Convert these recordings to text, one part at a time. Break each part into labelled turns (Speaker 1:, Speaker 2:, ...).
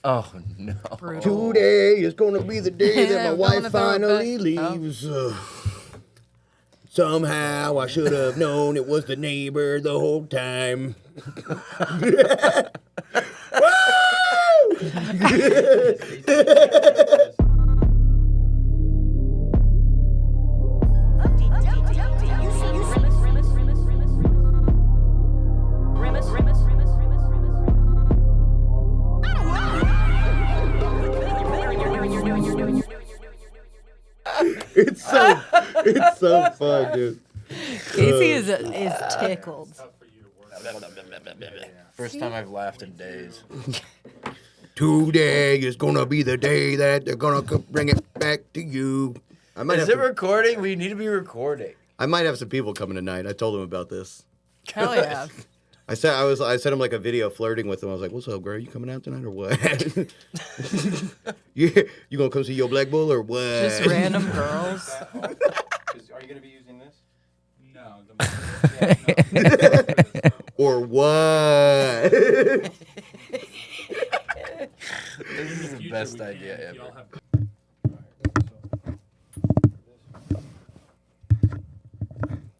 Speaker 1: Oh, no.
Speaker 2: Brutal.
Speaker 3: Today is gonna be the day that my
Speaker 2: I'm
Speaker 3: wife
Speaker 2: gonna throw it
Speaker 3: finally
Speaker 2: back.
Speaker 3: leaves. Somehow I should have known it was the neighbor the whole time. It's so fun, dude.
Speaker 2: Casey is tickled.
Speaker 1: First time I've laughed in days.
Speaker 3: Today is gonna be the day that they're gonna bring it back to you.
Speaker 1: Is it recording? We need to be recording.
Speaker 3: I might have some people coming tonight. I told them about this.
Speaker 2: Hell yeah.
Speaker 3: I sent him like a video flirting with him. I was like, "What's up, girl? You coming out tonight or what? you gonna come see your black bull or what?"
Speaker 2: Just random girls.
Speaker 4: Are you gonna be using this? No.
Speaker 3: Or what?
Speaker 1: This is the best idea ever.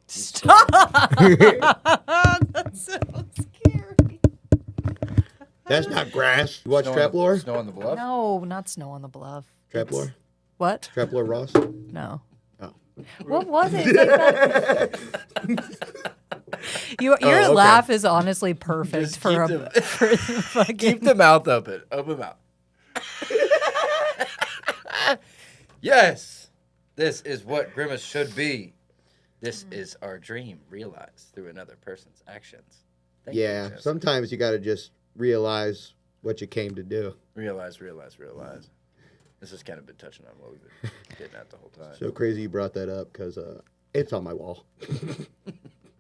Speaker 2: Stop! That's so scary.
Speaker 3: That's not grass. You watch Trap Lore?
Speaker 1: Snow on the Bluff?
Speaker 2: No, not Snow on the Bluff.
Speaker 3: Trap Lore?
Speaker 2: What?
Speaker 3: Trap Lore Ross?
Speaker 2: No.
Speaker 3: Oh.
Speaker 2: What was it? It's like your
Speaker 3: okay.
Speaker 2: laugh is honestly perfect
Speaker 1: Just
Speaker 2: for
Speaker 1: keep
Speaker 2: a for fucking.
Speaker 1: Keep the mouth open. Open mouth. Yes. This is what Grimace should be. This is our dream realized through another person's actions. Thank you,
Speaker 3: Yeah,
Speaker 1: Jessica.
Speaker 3: sometimes you got to just realize what you came to do.
Speaker 1: Realize. This has kind of been touching on what we've been getting at the whole time.
Speaker 3: So crazy you brought that up because it's on my wall.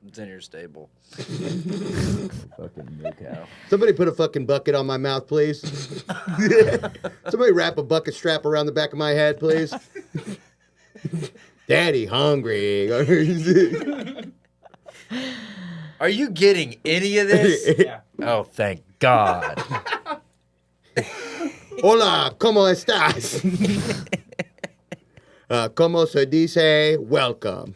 Speaker 1: It's in your stable. Fucking moo cow.
Speaker 3: Somebody put a fucking bucket on my mouth, please. Somebody wrap a bucket strap around the back of my head, please. Daddy hungry.
Speaker 1: Are you getting any of this?
Speaker 4: Yeah.
Speaker 1: Oh, thank God.
Speaker 3: Hola, ¿cómo estás? ¿Cómo se dice welcome?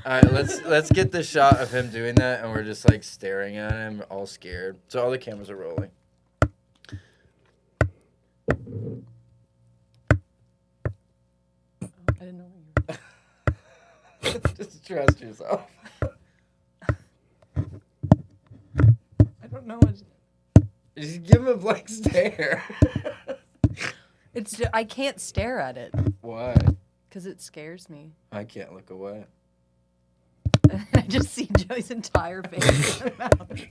Speaker 1: All right, let's get the shot of him doing that, and we're just like staring at him, all scared. So all the cameras are rolling.
Speaker 2: I didn't know where you were.
Speaker 1: Just trust yourself.
Speaker 2: I don't know what.
Speaker 1: Just give him a blank stare.
Speaker 2: I can't stare at it
Speaker 1: Why?
Speaker 2: because it scares me.
Speaker 1: I can't look away.
Speaker 2: I just see Joey's entire face in my mouth.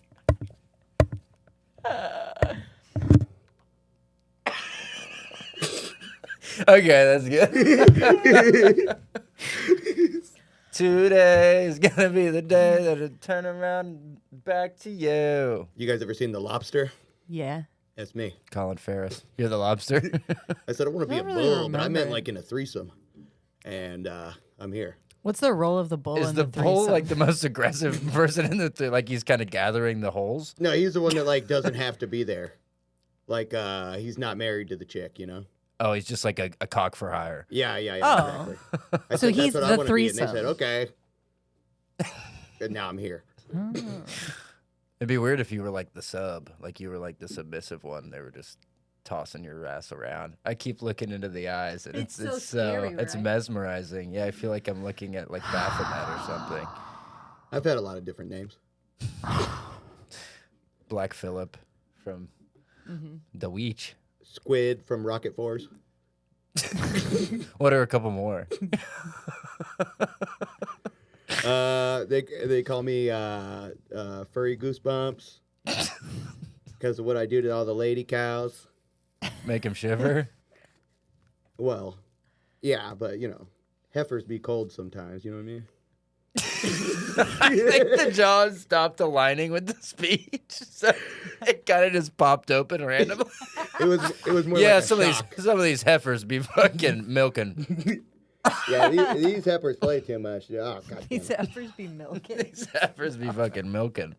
Speaker 1: Okay, that's good. Today is gonna be the day that it turn around back to you.
Speaker 3: You guys ever seen The Lobster?
Speaker 2: Yeah.
Speaker 3: That's me.
Speaker 1: Colin Ferris. You're the lobster.
Speaker 3: I said I want to be
Speaker 2: I
Speaker 3: a
Speaker 2: don't really
Speaker 3: bull, but I meant
Speaker 2: remember.
Speaker 3: like in a threesome. And I'm here.
Speaker 2: What's the role of the bull
Speaker 1: Is
Speaker 2: in
Speaker 1: the bull
Speaker 2: threesome?
Speaker 1: like the most aggressive person in the like he's kind of gathering the holes?
Speaker 3: No, he's the one that like doesn't have to be there. Like he's not married to the chick, you know?
Speaker 1: Oh, he's just like a cock for hire.
Speaker 3: Yeah, yeah, yeah.
Speaker 2: Oh.
Speaker 3: Exactly. I
Speaker 2: So
Speaker 3: said,
Speaker 2: he's
Speaker 3: that's what I
Speaker 2: the
Speaker 3: wanna be, and they
Speaker 2: threesome.
Speaker 3: said, okay. And now I'm here.
Speaker 2: Oh.
Speaker 1: It'd be weird if you were like the sub, like you were like the submissive one. They were just tossing your ass around. I keep looking into the eyes, and
Speaker 2: It's
Speaker 1: it's
Speaker 2: so scary,
Speaker 1: it's
Speaker 2: right?
Speaker 1: mesmerizing. Yeah, I feel like I'm looking at like Baphomet or something.
Speaker 3: I've had a lot of different names.
Speaker 1: Black Phillip from The Weech.
Speaker 3: Squid from Rocket Force.
Speaker 1: What are a couple more?
Speaker 3: They call me Furry Goosebumps because of what I do to all the lady cows.
Speaker 1: Make him shiver.
Speaker 3: Well, yeah, but you know, heifers be cold sometimes. You know what I mean?
Speaker 1: I think the jaws stopped aligning with the speech, so it kind of just popped open randomly.
Speaker 3: It was more
Speaker 1: Yeah,
Speaker 3: like a
Speaker 1: some
Speaker 3: shock.
Speaker 1: of these heifers be fucking milking.
Speaker 3: Yeah, these heifers play too much. Oh, God.
Speaker 2: These heifers be milking.
Speaker 1: These heifers be fucking milking.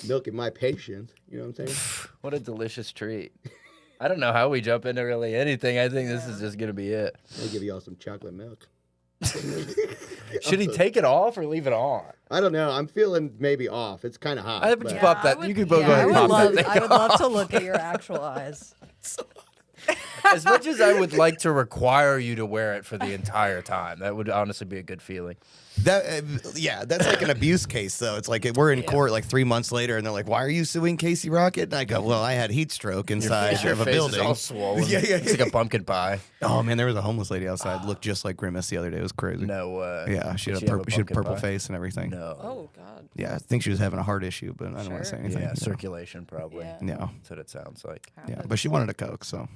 Speaker 3: Milking my patience. You know what I'm saying?
Speaker 1: What a delicious treat. I don't know how we jump into really anything. I think this is just going to be it.
Speaker 3: I'll give you all some chocolate milk.
Speaker 1: Should he take it off or leave it on?
Speaker 3: I don't know. I'm feeling maybe off. It's kind of hot.
Speaker 1: I would
Speaker 3: but-
Speaker 1: pop that. You could both go ahead and pop that thing
Speaker 2: I would love to look at your actual eyes.
Speaker 1: As much as I would like to require you to wear it for the entire time, that would honestly be a good feeling.
Speaker 5: That that's like an abuse case, though. It's like we're in court like 3 months later, and they're like, "Why are you suing Casey Rocket?" And I go, "Well, I had heat stroke inside
Speaker 1: Your
Speaker 5: of a
Speaker 1: face
Speaker 5: building."
Speaker 1: is all swollen.
Speaker 5: Yeah.
Speaker 1: It's like a pumpkin pie.
Speaker 5: Oh man, there was a homeless lady outside, looked just like Grimace the other day. It was crazy.
Speaker 1: No way.
Speaker 5: Yeah, she had
Speaker 1: Did
Speaker 5: a
Speaker 1: have
Speaker 5: purple
Speaker 1: pumpkin pie?
Speaker 5: face and everything.
Speaker 1: No.
Speaker 2: Oh God.
Speaker 5: Yeah, I think she was having a heart issue, but I don't want to say
Speaker 2: Sure.
Speaker 5: anything.
Speaker 1: Yeah,
Speaker 5: No.
Speaker 1: circulation probably.
Speaker 2: Yeah.
Speaker 5: No.
Speaker 1: That's what it sounds like.
Speaker 5: Yeah, but she wanted a Coke, so.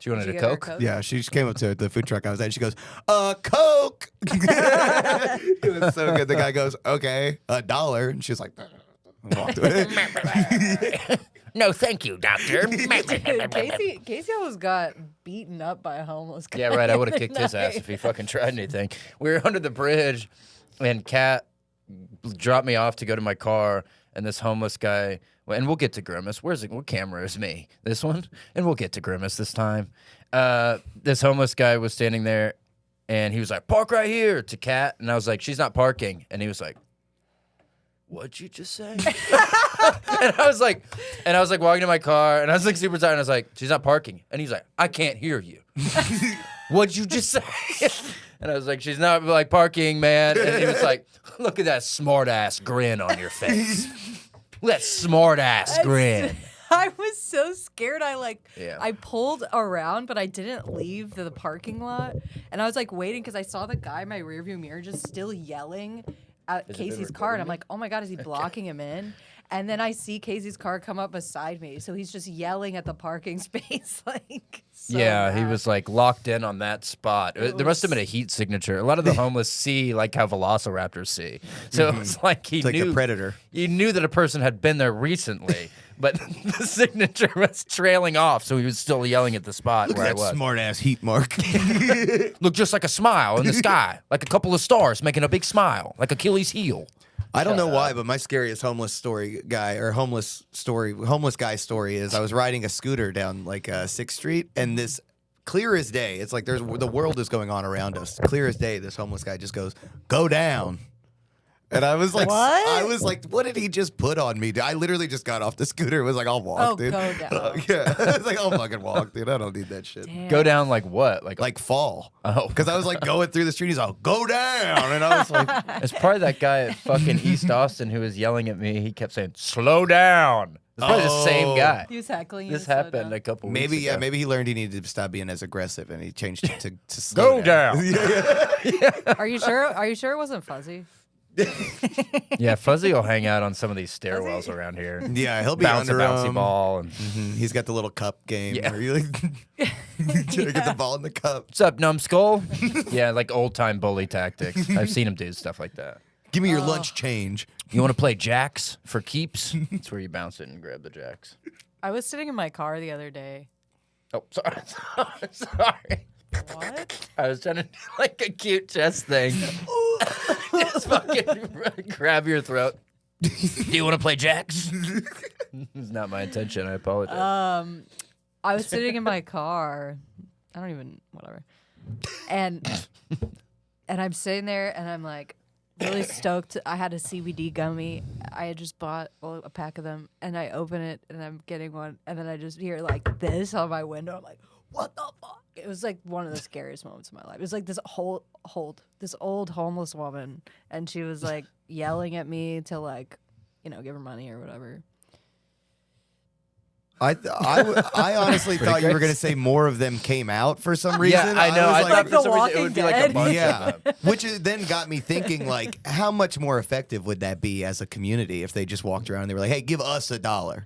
Speaker 1: She wanted
Speaker 2: Did
Speaker 1: a
Speaker 2: you get her
Speaker 1: Coke?
Speaker 2: Coke?
Speaker 5: Yeah, she just came up to the food truck I was at. She goes, Coke. It was so good. The guy goes, okay, $1. And she's like, and walked away.
Speaker 1: No, thank you, doctor.
Speaker 2: Dude, Casey almost got beaten up by a homeless guy.
Speaker 1: Yeah, right. I would have
Speaker 2: the
Speaker 1: kicked
Speaker 2: other
Speaker 1: his ass
Speaker 2: night.
Speaker 1: if he fucking tried anything. We were under the bridge, and Kat dropped me off to go to my car, and this homeless guy, and we'll get to Grimace. What camera is me? This one? And we'll get to Grimace this time. This homeless guy was standing there, and he was like, "Park right here," to Kat, and I was like, "She's not parking," and he was like, "What'd you just say?" and I was like walking to my car, and I was like super tired, and I was like, "She's not parking," and he's like, "I can't hear you." What'd you just say? And I was like, "She's not like parking, man." And he was like, "Look at that smart ass grin on your face. That smart ass grin."
Speaker 2: I was so scared.
Speaker 1: Yeah.
Speaker 2: I pulled around, but I didn't leave the parking lot. And I was like waiting because I saw the guy in my rearview mirror just still yelling at
Speaker 1: Has it been
Speaker 2: Casey's car. And I'm
Speaker 1: recording?
Speaker 2: like, oh my God, is he blocking him in? And then I see Casey's car come up beside me. So he's just yelling at the parking space. So
Speaker 1: Yeah, he
Speaker 2: mad.
Speaker 1: was like locked in on that spot. There must have been a heat signature. A lot of the homeless see like how velociraptors see. So it's like he
Speaker 5: It's like
Speaker 1: knew
Speaker 5: a predator.
Speaker 1: He knew that a person had been there recently, but the signature was trailing off, so he was still yelling at the spot
Speaker 5: Look
Speaker 1: where I
Speaker 5: at that
Speaker 1: was.
Speaker 5: smart ass heat mark.
Speaker 1: Looked just like a smile in the sky, like a couple of stars making a big smile, like Achilles' heel.
Speaker 5: I don't know why, but my scariest homeless guy story is I was riding a scooter down like 6th Street, and this clear as day, it's like the world is going on around us. Clear as day, this homeless guy just goes, "Go down." And I was like,
Speaker 2: What?
Speaker 5: what did he just put on me? I literally just got off the scooter. It was like, I'll walk,
Speaker 2: Oh,
Speaker 5: dude.
Speaker 2: go down.
Speaker 5: Yeah. I was like, I'll fucking walk, dude. I don't need that shit.
Speaker 2: Damn.
Speaker 1: Go down like what?
Speaker 5: Like fall.
Speaker 1: Oh.
Speaker 5: Because I was like going through the street. He's like, "Go down." And I was like,
Speaker 1: It's probably that guy at fucking East Austin who was yelling at me. He kept saying, "Slow down." It's probably the same guy.
Speaker 2: He was heckling you.
Speaker 1: This
Speaker 2: to slow
Speaker 1: happened
Speaker 2: down.
Speaker 1: a couple
Speaker 5: maybe,
Speaker 1: weeks
Speaker 5: yeah,
Speaker 1: ago.
Speaker 5: maybe he learned he needed to stop being as aggressive, and he changed it to slow
Speaker 1: Go down.
Speaker 2: Are you sure? Are you sure it wasn't Fuzzy?
Speaker 1: Yeah, Fuzzy will hang out on some of these stairwells around here.
Speaker 5: Yeah, he'll be
Speaker 1: Bounce a
Speaker 5: under
Speaker 1: bouncy
Speaker 5: 'em.
Speaker 1: ball. And,
Speaker 5: He's got the little cup game.
Speaker 1: Yeah.
Speaker 5: Where you like try to get the ball in the cup.
Speaker 1: What's up, numbskull? Yeah, like old time bully tactics. I've seen him do stuff like that.
Speaker 5: Give me your lunch change.
Speaker 1: You want to play jacks for keeps? That's where you bounce it and grab the jacks.
Speaker 2: I was sitting in my car the other day.
Speaker 1: Oh, sorry. Sorry.
Speaker 2: What?
Speaker 1: I was trying to do like a cute chest thing. Just fucking grab your throat. Do you want to play jacks? It's not my intention. I apologize.
Speaker 2: I was sitting in my car. I don't even whatever. And I'm sitting there and I'm like really stoked. I had a CBD gummy. I had just bought a pack of them and I open it and I'm getting one and then I just hear like this on my window. I'm like, what the fuck? It was like one of the scariest moments of my life. It was like this this old homeless woman and she was like yelling at me to like, give her money or whatever.
Speaker 5: I honestly thought you were
Speaker 1: great.
Speaker 5: going to say more of them came out for some reason.
Speaker 1: Yeah, I know. I
Speaker 5: was
Speaker 1: thought
Speaker 2: Like
Speaker 1: for
Speaker 2: The
Speaker 1: some reason it
Speaker 2: Walking
Speaker 1: would be like a
Speaker 2: Dead.
Speaker 1: bunch
Speaker 5: yeah,
Speaker 1: of them.
Speaker 5: which then got me thinking, like, how much more effective would that be as a community if they just walked around and they were like, "Hey, give us $1."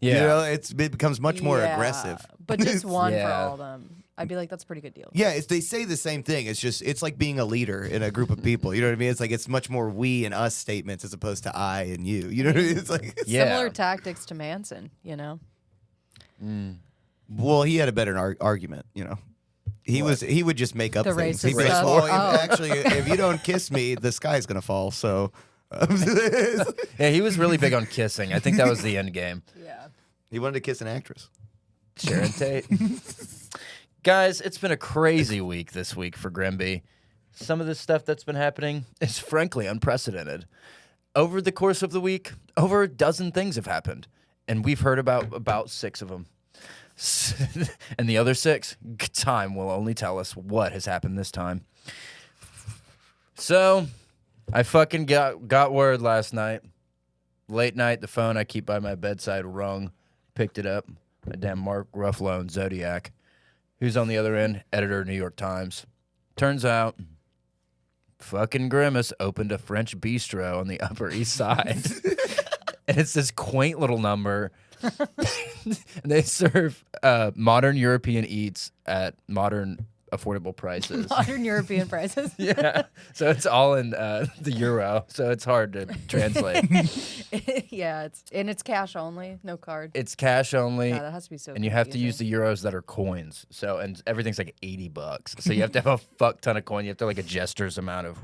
Speaker 1: Yeah.
Speaker 5: You know, it becomes much more
Speaker 2: Yeah,
Speaker 5: aggressive.
Speaker 2: But just one for
Speaker 1: Yeah.
Speaker 2: all of them. I'd be like, that's a pretty good deal.
Speaker 5: Yeah, they say the same thing. It's like being a leader in a group of people. You know what I mean? It's like it's much more we and us statements as opposed to I and you. You know what I mean? It's like
Speaker 1: Yeah.
Speaker 2: Similar tactics to Manson,
Speaker 5: well, he had a better argument. He would just make up
Speaker 2: The
Speaker 5: things.
Speaker 2: racist
Speaker 5: He'd be like,
Speaker 2: stuff?
Speaker 5: "Oh,
Speaker 2: Oh.
Speaker 5: actually, if you don't kiss me, the sky's gonna fall." So,
Speaker 1: Yeah, he was really big on kissing. I think that was the end game.
Speaker 2: Yeah.
Speaker 5: he wanted to kiss an actress.
Speaker 1: Sharon Tate. Guys, it's been a crazy week this week for Grimby. Some of the stuff that's been happening is frankly unprecedented. Over the course of the week, over a dozen things have happened, and we've heard about 6 of them. And the other 6, time will only tell us what has happened this time. So, I fucking got word last night. Late night, the phone I keep by my bedside rung. Picked it up. My damn Mark Ruffalo and Zodiac. Who's on the other end? Editor of New York Times. Turns out, fucking Grimace opened a French bistro on the Upper East Side. And it's this quaint little number. And they serve modern European eats at modern affordable prices.
Speaker 2: Modern European prices.
Speaker 1: Yeah. So it's all in the euro. So it's hard to translate.
Speaker 2: Yeah, it's cash only, no card.
Speaker 1: It's cash only.
Speaker 2: God, that has to be so
Speaker 1: And you have to use
Speaker 2: confusing.
Speaker 1: the euros that are coins. So, and everything's like $80. So you have to have a fuck ton of coin. You have to have like a jester's amount of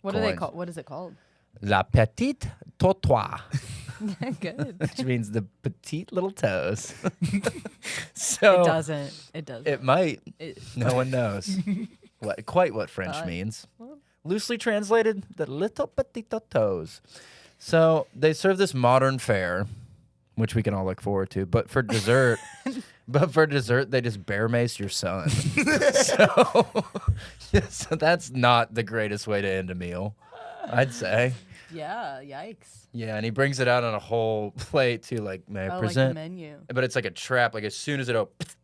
Speaker 2: What do they
Speaker 1: coins.
Speaker 2: call? What is it called?
Speaker 1: La petite tortoise,
Speaker 2: Good.
Speaker 1: which means the petite little toes. So
Speaker 2: It doesn't. It doesn't.
Speaker 1: It might.
Speaker 2: It-
Speaker 1: No one knows quite what French means. Loosely translated, the little petite toes. So they serve this modern fare, which we can all look forward to. But for dessert, they just bear mace your son. So that's not the greatest way to end a meal, I'd say.
Speaker 2: Yeah. Yikes.
Speaker 1: Yeah, and he brings it out on a whole plate too. Like, may I
Speaker 2: Oh, like the
Speaker 1: present?
Speaker 2: menu.
Speaker 1: But it's like a trap. Like as soon as it opens,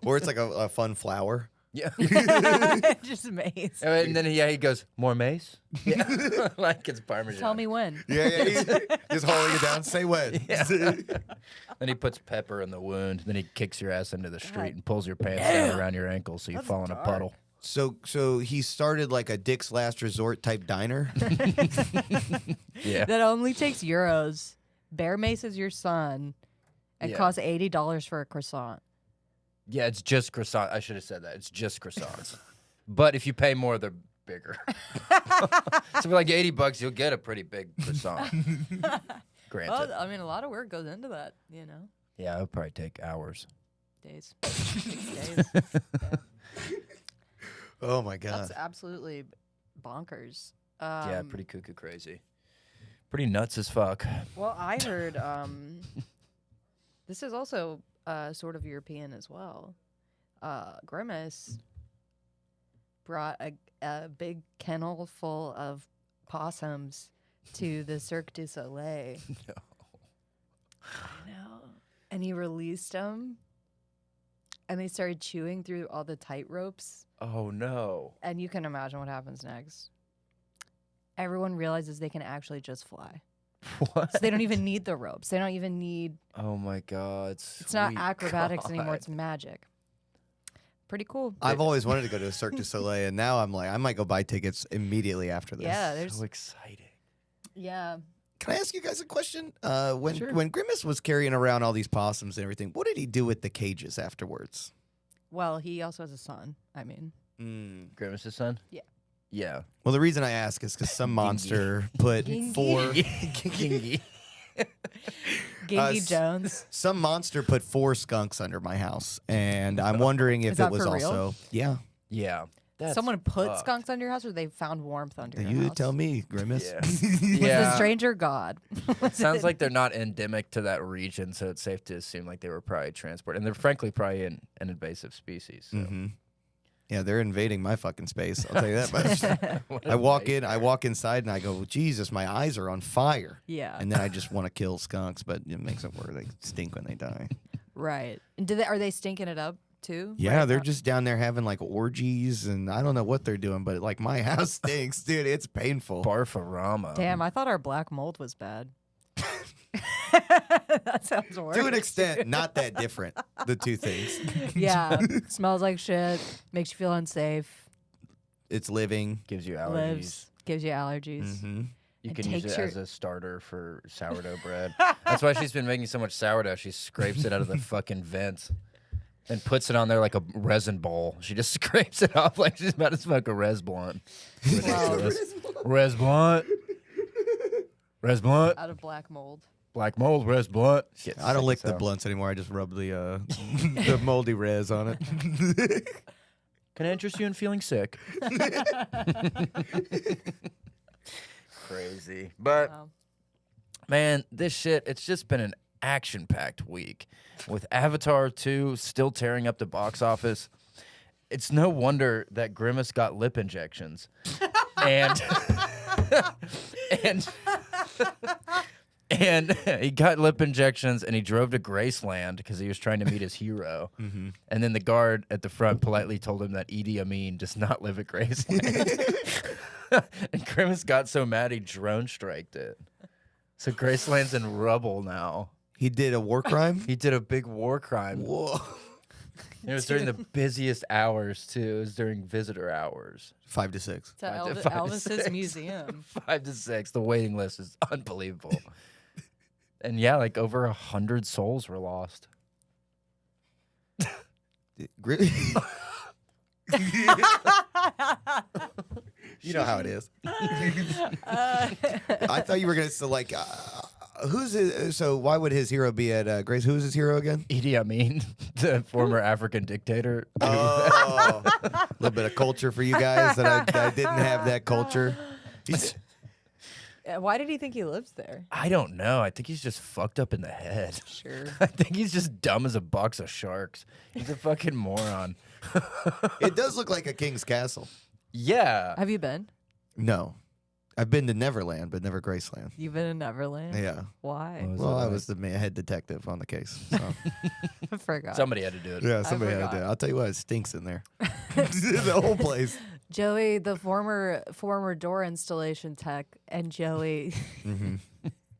Speaker 5: Or it's like a fun flower.
Speaker 1: yeah.
Speaker 2: Just maze.
Speaker 1: And then he goes, more mace? Yeah. Like it's Parmesan.
Speaker 2: Tell me when.
Speaker 5: Yeah, he's just holding it down. Say when.
Speaker 1: Yeah. Then he puts pepper in the wound. Then he kicks your ass into the street and pulls your pants down around your ankles so you fall in a puddle.
Speaker 5: So he started like a Dick's Last Resort type diner.
Speaker 1: Yeah.
Speaker 2: That only takes euros. Bear maces your son and
Speaker 1: Yeah.
Speaker 2: costs $80 for a croissant.
Speaker 1: Yeah, it's just croissant. I should have said that. It's just croissants. But if you pay more, they're bigger. So for like $80, you'll get a pretty big croissant. Granted.
Speaker 2: Well, I mean, a lot of work goes into that, you know.
Speaker 1: Yeah, it'll probably take hours.
Speaker 2: Days. 6 days. Yeah.
Speaker 5: Oh my god.
Speaker 2: That's absolutely bonkers.
Speaker 1: Yeah, pretty cuckoo crazy. Pretty nuts as fuck.
Speaker 2: Well, I heard this is also sort of European as well. Grimace brought a big kennel full of possums to the Cirque du Soleil.
Speaker 1: No.
Speaker 2: I know. And he released them, and they started chewing through all the tight ropes.
Speaker 1: Oh no.
Speaker 2: And you can imagine what happens next. Everyone realizes they can actually just fly.
Speaker 1: What?
Speaker 2: So they don't even need the ropes. They don't even need.
Speaker 1: Oh my god.
Speaker 2: It's not acrobatics anymore. It's magic. Pretty cool.
Speaker 5: I've always wanted to go to a Cirque du Soleil, and now I'm like, I might go buy tickets immediately after this.
Speaker 2: Yeah, there's.
Speaker 1: So exciting.
Speaker 2: Yeah.
Speaker 5: Can I ask you guys a question? When Grimace was carrying around all these possums and everything, what did he do with the cages afterwards?
Speaker 2: Well, he also has a son. I mean,
Speaker 1: Grimace's son?
Speaker 2: Yeah.
Speaker 1: Yeah.
Speaker 5: Well, the reason I ask is because some monster put
Speaker 2: Gingy.
Speaker 5: 4.
Speaker 1: Gingy.
Speaker 2: Gingy
Speaker 5: s-
Speaker 2: Jones.
Speaker 5: Some monster put 4 skunks under my house, and I'm wondering if
Speaker 2: Is that
Speaker 5: it was
Speaker 2: for real?
Speaker 5: also yeah.
Speaker 1: Yeah. That's
Speaker 2: Someone put
Speaker 1: fucked.
Speaker 2: skunks under your house, or they found warmth under your
Speaker 5: You
Speaker 2: house?
Speaker 5: tell me, Grimace.
Speaker 1: Yeah.
Speaker 2: Was
Speaker 1: Yeah.
Speaker 2: the stranger God?
Speaker 1: Sounds like they're not endemic to that region, so it's safe to assume like they were probably transported. And they're frankly probably an invasive species. So.
Speaker 5: Mm-hmm. Yeah, they're invading my fucking space. I'll tell you that much.
Speaker 1: What
Speaker 5: I
Speaker 1: a
Speaker 5: walk
Speaker 1: nightmare.
Speaker 5: I walk inside, and I go, Jesus, my eyes are on fire.
Speaker 2: Yeah.
Speaker 5: And then I just want to kill skunks, but it makes it worse. They stink when they die.
Speaker 2: Right. And are they stinking it up too?
Speaker 5: Yeah,
Speaker 2: right
Speaker 5: they're
Speaker 2: now?
Speaker 5: just down there having like orgies, and I don't know what they're doing, but like my house stinks, dude. It's painful.
Speaker 1: Barfarama.
Speaker 2: Damn, I thought our black mold was bad. That sounds worse.
Speaker 5: To an extent, not that different. The two things.
Speaker 2: Yeah. Smells like shit. Makes you feel unsafe.
Speaker 5: It's living.
Speaker 1: Gives you allergies.
Speaker 2: Lives. Gives you allergies.
Speaker 5: Mm-hmm.
Speaker 1: You
Speaker 2: It
Speaker 1: can use
Speaker 2: takes
Speaker 1: it
Speaker 2: your-
Speaker 1: as a starter for sourdough bread. That's why she's been making so much sourdough. She scrapes it out of the fucking vents. and puts it on there like a resin bowl. She just scrapes it off like she's about to smoke a res blunt. Ridiculous. Res blunt. Res blunt.
Speaker 2: Out of black mold.
Speaker 1: Black mold, res blunt. Shit,
Speaker 5: I don't lick the
Speaker 1: so.
Speaker 5: blunts anymore. I just rub the the moldy res on it.
Speaker 1: Can I interest you in feeling sick? Crazy. But,
Speaker 2: Wow.
Speaker 1: man, this shit, it's just been an action-packed week. With Avatar 2 still tearing up the box office, it's no wonder that Grimace got lip injections. and and he got lip injections and he drove to Graceland because he was trying to meet his hero.
Speaker 5: Mm-hmm.
Speaker 1: And then the guard at the front politely told him that Idi Amin does not live at Graceland. And Grimace got so mad he drone striked it. So Graceland's in rubble now.
Speaker 5: He did a war crime.
Speaker 1: He did a big war crime.
Speaker 5: Whoa.
Speaker 1: It was during the busiest hours too. It was during visitor hours.
Speaker 5: 5 to 6.
Speaker 2: To
Speaker 1: 5 to
Speaker 2: Elvis's
Speaker 1: 6.
Speaker 2: museum.
Speaker 1: 5 to 6. The waiting list is unbelievable. And yeah, like over 100 souls were lost.
Speaker 5: You know how it is. I thought you were gonna say like, who's his, so? Why would his hero be at Grace? Who's his hero again?
Speaker 1: Idi Amin, the former African dictator.
Speaker 5: Oh, a little bit of culture for you guys that I didn't have that culture.
Speaker 2: Why did he think he lives there?
Speaker 1: I don't know. I think he's just fucked up in the head.
Speaker 2: Sure.
Speaker 1: I think he's just dumb as a box of sharks. He's a fucking moron.
Speaker 5: It does look like a king's castle.
Speaker 1: Yeah.
Speaker 2: Have you been?
Speaker 5: No, I've been to Neverland, but never Graceland.
Speaker 2: You've been in Neverland?
Speaker 5: Yeah.
Speaker 2: Why?
Speaker 1: What was
Speaker 5: Well,
Speaker 1: that
Speaker 5: I
Speaker 1: like?
Speaker 5: was the head detective on the case. So.
Speaker 2: I forgot.
Speaker 1: Somebody had to do it.
Speaker 5: Yeah, somebody had to
Speaker 2: forgot.
Speaker 5: do it. I'll tell you what, it stinks in there. The whole place.
Speaker 2: Joey, the former door installation tech, and Joey,
Speaker 5: Mm-hmm.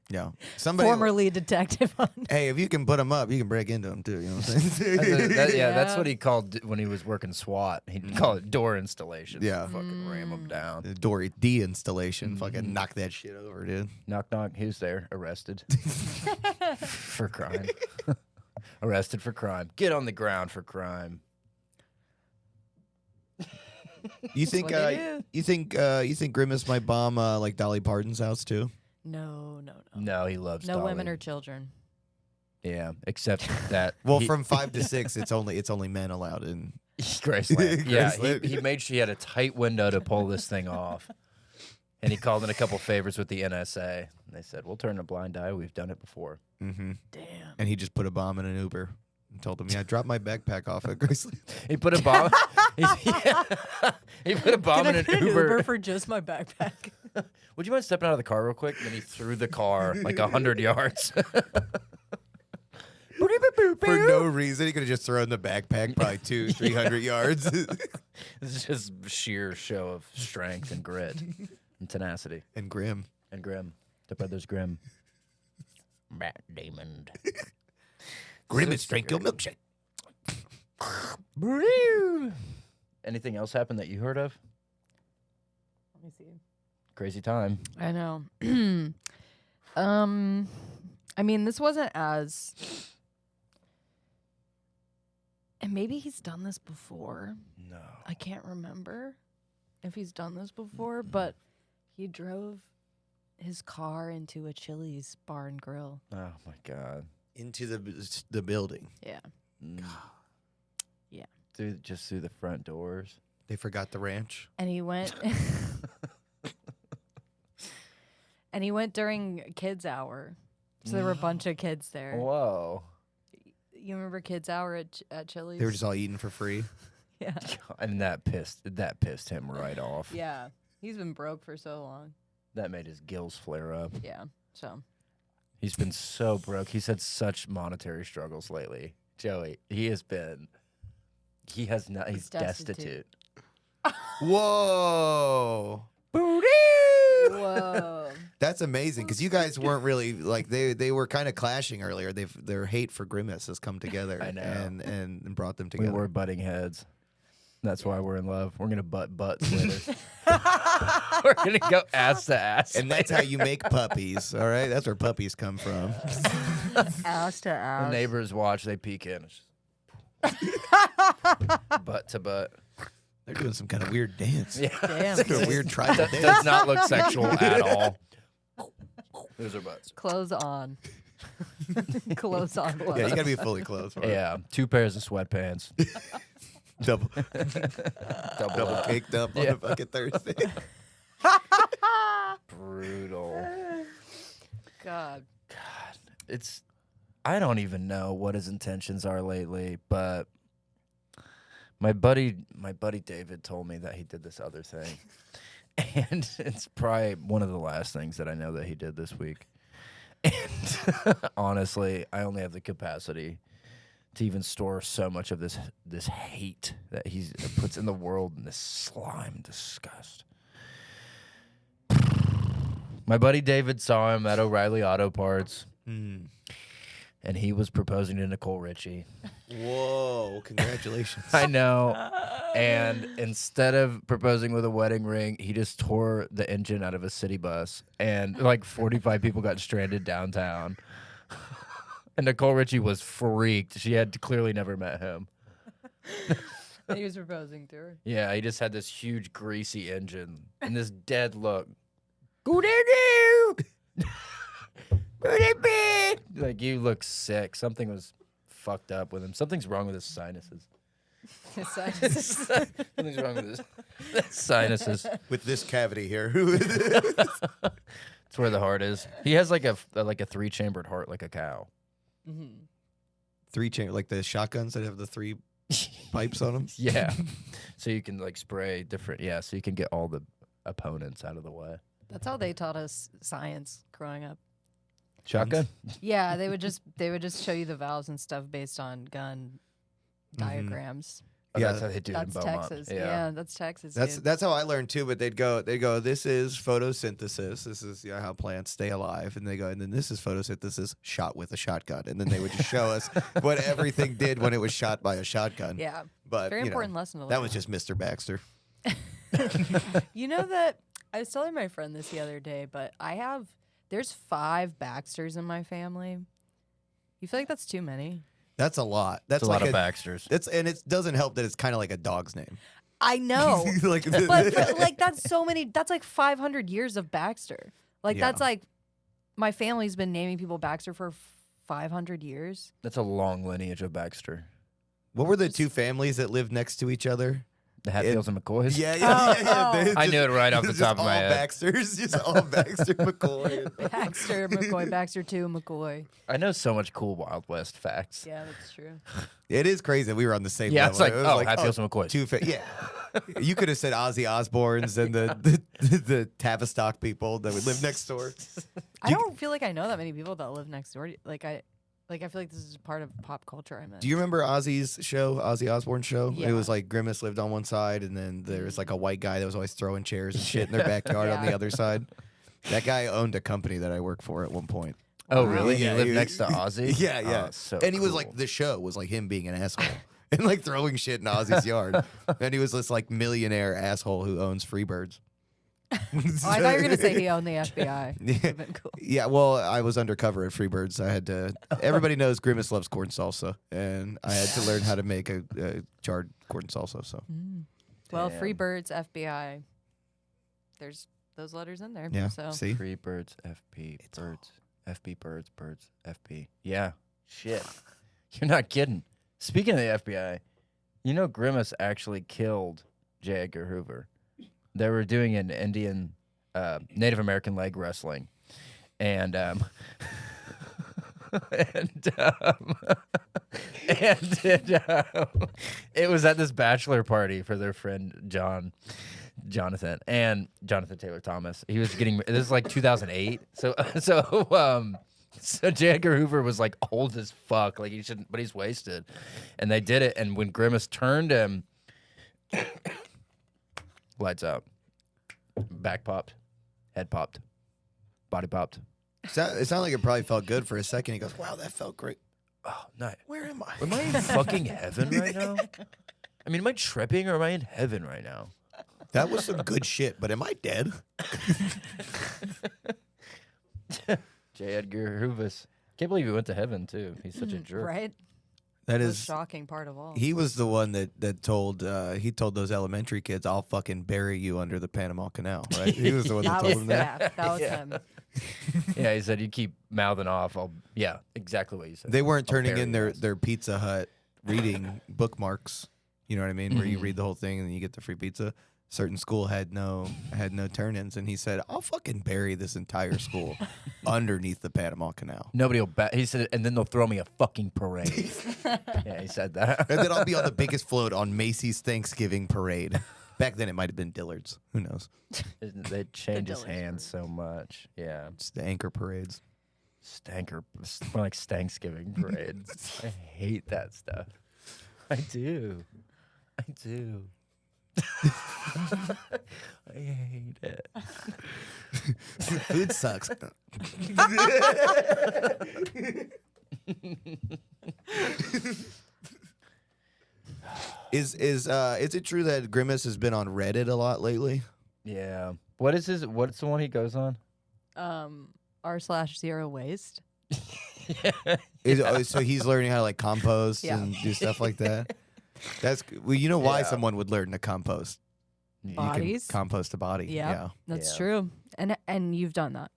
Speaker 5: Yeah. Somebody.
Speaker 2: former lead detective on.
Speaker 5: Hey, if you can put them up, you can break into them too. You know what I'm saying?
Speaker 1: That's
Speaker 2: Yeah.
Speaker 1: what he called when he was working SWAT. He'd call it door installation.
Speaker 5: Yeah.
Speaker 1: Fucking ram them down.
Speaker 5: The door deinstallation. Fucking knock that shit over, dude.
Speaker 1: Knock, knock. Who's there? Arrested. For crime. Arrested for crime. Get on the ground for crime.
Speaker 5: You think?
Speaker 2: what they do.
Speaker 5: You think Grimace might bomb like Dolly Parton's house too?
Speaker 2: No.
Speaker 1: No, he loves
Speaker 2: No
Speaker 1: Dolly.
Speaker 2: women or children.
Speaker 1: Yeah, except that.
Speaker 5: Well,
Speaker 1: he-
Speaker 5: from 5 to 6, it's only men allowed in.
Speaker 1: Graceland. Yeah,
Speaker 5: Graceland.
Speaker 1: he made sure he had a tight window to pull this thing off. And he called in a couple favors with the NSA. And they said, we'll turn a blind eye. We've done it before.
Speaker 5: Mm-hmm.
Speaker 2: Damn.
Speaker 5: And he just put a bomb in an Uber and told him, "Yeah, drop my backpack off at Graceland."
Speaker 1: He put a bomb. He put a bomb
Speaker 2: Can
Speaker 1: in
Speaker 2: I
Speaker 1: an
Speaker 2: get an
Speaker 1: Uber.
Speaker 2: Uber for just my backpack?
Speaker 1: Would you mind stepping out of the car real quick? And then he threw the car like 100 yards.
Speaker 5: For no reason, he could have just thrown the backpack probably 200-300 yards.
Speaker 1: This is just sheer show of strength and grit and tenacity
Speaker 5: And grim.
Speaker 1: and grim. The brothers Grimm. Matt Damon.
Speaker 5: Grimace, drink your milkshake.
Speaker 1: Anything else happened that you heard of?
Speaker 2: Let me see.
Speaker 1: Crazy time.
Speaker 2: I know. I mean, this wasn't as. And maybe he's done this before.
Speaker 1: No.
Speaker 2: I can't remember if he's done this before, but he drove his car into a Chili's bar and grill.
Speaker 1: Oh my God.
Speaker 5: Into the building.
Speaker 2: Yeah.
Speaker 1: Mm.
Speaker 2: Yeah.
Speaker 1: Just through the front doors.
Speaker 5: They forgot the ranch.
Speaker 2: And he went. And he went during kids' hour. So there were a bunch of kids there.
Speaker 1: Whoa.
Speaker 2: You remember kids' hour at Chili's?
Speaker 5: They were just all eating for free.
Speaker 2: Yeah.
Speaker 1: And that pissed him right off.
Speaker 2: Yeah. He's been broke for so long.
Speaker 1: That made his gills flare up.
Speaker 2: Yeah. So.
Speaker 1: He's been so broke. He's had such monetary struggles lately. Joey, he's destitute.
Speaker 5: Whoa.
Speaker 2: Whoa.
Speaker 5: That's amazing because you guys weren't really like they were kind of clashing earlier. Their hate for Grimace has come together.
Speaker 1: I know.
Speaker 5: and brought them
Speaker 1: We
Speaker 5: together.
Speaker 1: were butting heads. That's why we're in love. We're gonna butt butts later. We're gonna go ass to ass.
Speaker 5: And that's how you make puppies. All right, that's where puppies come from.
Speaker 2: Ass to
Speaker 1: the
Speaker 2: ass.
Speaker 1: neighbors watch. They peek in. It's just butt to butt.
Speaker 5: They're doing some kind of weird dance.
Speaker 1: Yeah.
Speaker 2: Damn.
Speaker 5: It's like a weird tribal
Speaker 1: Does
Speaker 5: dance.
Speaker 1: not look sexual at all. Those are butts.
Speaker 2: Clothes on. Clothes on.
Speaker 5: Yeah, you gotta be fully clothed. For it.
Speaker 1: Yeah, 2 pairs of sweatpants.
Speaker 5: Double
Speaker 1: Double up.
Speaker 5: caked up on
Speaker 1: Yeah.
Speaker 5: a fucking Thursday.
Speaker 1: Brutal.
Speaker 2: God.
Speaker 1: It's I don't even know what his intentions are lately, but my buddy David told me that he did this other thing. And it's probably one of the last things that I know that he did this week. And honestly, I only have the capacity to even store so much of this hate that he puts in the world and this slime disgust. My buddy David saw him at O'Reilly Auto Parts, and he was proposing to Nicole Richie.
Speaker 5: Whoa! Congratulations.
Speaker 1: I know. And instead of proposing with a wedding ring, he just tore the engine out of a city bus, and like 45 people got stranded downtown. And Nicole Richie was freaked. She had clearly never met him.
Speaker 2: He was proposing to her.
Speaker 1: Yeah, he just had this huge greasy engine and this dead look. Like, you look sick. Something was fucked up with him. Something's wrong with his sinuses. Something's wrong with his sinuses.
Speaker 5: With this cavity here.
Speaker 1: It's where the heart is. He has like a 3-chambered heart, like a cow.
Speaker 5: 3-chamber, like the shotguns that have the 3 pipes on them.
Speaker 1: Yeah. So you can like spray different. Yeah. So you can get all the opponents out of the way.
Speaker 2: That's how they taught us science growing up.
Speaker 1: Shotgun.
Speaker 2: Yeah, they would just show you the valves and stuff based on gun diagrams.
Speaker 1: Oh,
Speaker 5: Yeah,
Speaker 1: that's how they do it in
Speaker 2: That's
Speaker 1: Beaumont.
Speaker 2: Texas. Yeah, that's Texas. dude.
Speaker 5: That's how I learned too. But they'd go. This is photosynthesis. This is how plants stay alive. And they go, and then this is photosynthesis shot with a shotgun. And then they would just show us what everything did when it was shot by a shotgun.
Speaker 2: Yeah,
Speaker 5: But
Speaker 2: very
Speaker 5: you know,
Speaker 2: important lesson to learn.
Speaker 5: that was just Mr. Baxter.
Speaker 2: You know that I was telling my friend this the other day, but there's 5 Baxters in my family. You feel like that's too many?
Speaker 5: That's a lot. That's
Speaker 1: It's a
Speaker 5: like
Speaker 1: lot of Baxters.
Speaker 5: And it doesn't help that it's kind of like a dog's name.
Speaker 2: I know,
Speaker 5: Like,
Speaker 2: but like that's so many. That's like 500 years of Baxter. Like
Speaker 5: Yeah.
Speaker 2: that's like my family's been naming people Baxter for 500 years.
Speaker 1: That's a long lineage of Baxter.
Speaker 5: what were the 2 families that lived next to each other?
Speaker 1: The Hatfields and McCoys.
Speaker 5: Yeah.
Speaker 2: Oh.
Speaker 5: They
Speaker 1: I knew it right off the
Speaker 5: just
Speaker 1: top of my
Speaker 5: all
Speaker 1: head.
Speaker 5: Baxters, just all Baxter, McCoy.
Speaker 2: Baxter, McCoy, Baxter 2, McCoy.
Speaker 1: I know so much cool Wild West facts.
Speaker 2: Yeah, that's true.
Speaker 5: It is crazy that we were on the same
Speaker 1: Yeah,
Speaker 5: level.
Speaker 1: it's like,
Speaker 5: It was
Speaker 1: Hatfields and McCoys.
Speaker 5: 2 yeah. You could have said Ozzy Osbournes and the Tavistock people that would live next door.
Speaker 2: I don't feel like I know that many people that live next door. I feel like this is part of pop culture. I mean,
Speaker 5: Do you remember Ozzy's show, Ozzy Osbourne's show?
Speaker 2: Yeah.
Speaker 5: It was like Grimace lived on one side, and then there was like a white guy that was always throwing chairs and shit in their backyard on
Speaker 2: Yeah.
Speaker 5: the other side. That guy owned a company that I worked for at one point.
Speaker 1: Oh, really?
Speaker 5: Yeah,
Speaker 1: you live
Speaker 5: he-
Speaker 1: next to Ozzy?
Speaker 5: Yeah, yeah.
Speaker 1: Oh, so
Speaker 5: and he was
Speaker 1: cool.
Speaker 5: like, the show was like him being an asshole and like throwing shit in Ozzy's yard. And he was this like millionaire asshole who owns Freebirds.
Speaker 2: Oh, I thought you were gonna say he owned the FBI.
Speaker 5: Yeah.
Speaker 2: Would've been cool.
Speaker 5: Yeah, well, I was undercover at Freebirds. I had to. Everybody knows Grimace loves corn salsa, and I had to learn how to make a jarred corn salsa. So
Speaker 2: Well,
Speaker 1: Damn.
Speaker 2: Free Birds, FBI. There's those letters in there.
Speaker 5: yeah,
Speaker 2: So
Speaker 5: see,
Speaker 1: Free birds, FP, birds, FB, birds, FP. Yeah. Shit. You're not kidding. Speaking of the FBI, you know Grimace actually killed J. Edgar Hoover. They were doing an Indian, Native American leg wrestling. And, it was at this bachelor party for their friend Jonathan Taylor Thomas. He was getting this is like 2008. So J. Edgar Hoover was like old as fuck, like he shouldn't, but he's wasted. And they did it, and when Grimace turned him, lights out, back popped, head popped, body popped.
Speaker 5: it sounded like it probably felt good for a second. He goes, "Wow, that felt great."
Speaker 1: Oh, nice.
Speaker 5: Where am I?
Speaker 1: Am I in fucking heaven right now? I mean, am I tripping or am I in heaven right now?
Speaker 5: That was some good shit, but am I dead?
Speaker 1: J. Edgar Hoover. Can't believe he went to heaven too. He's such a jerk.
Speaker 2: right.
Speaker 5: That
Speaker 2: Most
Speaker 5: is
Speaker 2: shocking part of all.
Speaker 5: He was the one that told he told those elementary kids, "I'll fucking bury you under the Panama Canal." Right? He was the one that
Speaker 2: that
Speaker 5: told
Speaker 2: was
Speaker 5: them that.
Speaker 2: yeah, that was him.
Speaker 1: Yeah, he said you keep mouthing off. Yeah, exactly what you said.
Speaker 5: They weren't
Speaker 1: I'll
Speaker 5: turning
Speaker 1: bury
Speaker 5: in
Speaker 1: your
Speaker 5: their
Speaker 1: ass.
Speaker 5: Pizza Hut reading bookmarks. You know what I mean? Where you read the whole thing and then you get the free pizza. Certain school had no turn-ins, and he said, "I'll fucking bury this entire school underneath the Panama Canal,
Speaker 1: Nobody will bet. He said, and then they'll throw me a fucking parade. Yeah, he said that.
Speaker 5: and then I'll be on the biggest float on Macy's Thanksgiving parade." Back then, it might have been Dillard's. Who knows?
Speaker 1: They change his
Speaker 2: Dillard's
Speaker 1: hands so much. Yeah,
Speaker 5: It's the anchor parades.
Speaker 1: it's more like Thanksgiving parades. I hate that stuff. I do. I hate it.
Speaker 5: Food sucks. Is it true that Grimace has been on Reddit a lot lately?
Speaker 1: Yeah. What's the one he goes on?
Speaker 2: r/0 waste.
Speaker 5: So he's learning how to like compost
Speaker 2: Yeah.
Speaker 5: and do stuff like that. That's well, you know why
Speaker 1: Yeah.
Speaker 5: someone would learn to compost. You can
Speaker 2: Bodies.
Speaker 5: compost a body.
Speaker 2: Yeah, that's
Speaker 1: Yeah.
Speaker 2: true. And you've done that.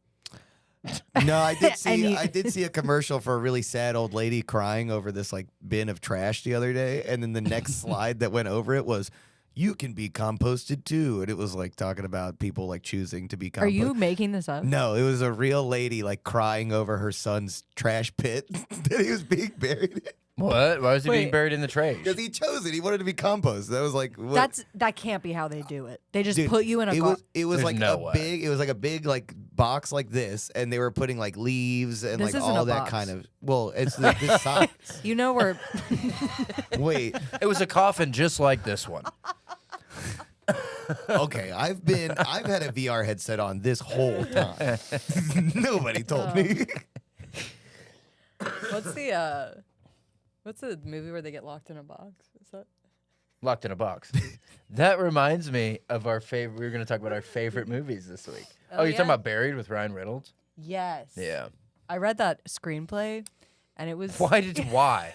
Speaker 5: No, I did see
Speaker 2: And you-
Speaker 5: I did see a commercial for a really sad old lady crying over this like bin of trash the other day, and then the next slide that went over it was, "You can be composted too," and it was like talking about people like choosing to be composted.
Speaker 2: Are you making this up?
Speaker 5: No, it was a real lady like crying over her son's trash pit that he was being buried in.
Speaker 1: What? Why was he being
Speaker 2: Wait.
Speaker 1: buried in the trash?
Speaker 5: Because he chose it. He wanted to be compost. That was like what?
Speaker 2: That can't be how they do it. They just
Speaker 5: Dude,
Speaker 2: put you in a
Speaker 5: it was
Speaker 1: There's
Speaker 5: like
Speaker 1: no
Speaker 5: a
Speaker 1: way.
Speaker 5: big it was like a big like box like this, and they were putting like leaves and
Speaker 2: This
Speaker 5: like
Speaker 2: isn't
Speaker 5: all
Speaker 2: a
Speaker 5: that
Speaker 2: box.
Speaker 5: kind of it's like this size.
Speaker 2: You know where
Speaker 5: Wait,
Speaker 1: It was a coffin just like this one.
Speaker 5: okay, I've had a VR headset on this whole time. Nobody told me.
Speaker 2: what's the movie where they get locked in a box? Is that
Speaker 1: Locked in a box. That reminds me of our favorite. We were going to talk about our favorite movies this week. Oh, you're
Speaker 2: yeah?
Speaker 1: talking about Buried with Ryan Reynolds?
Speaker 2: Yes.
Speaker 1: Yeah.
Speaker 2: I read that screenplay and it was
Speaker 1: Why?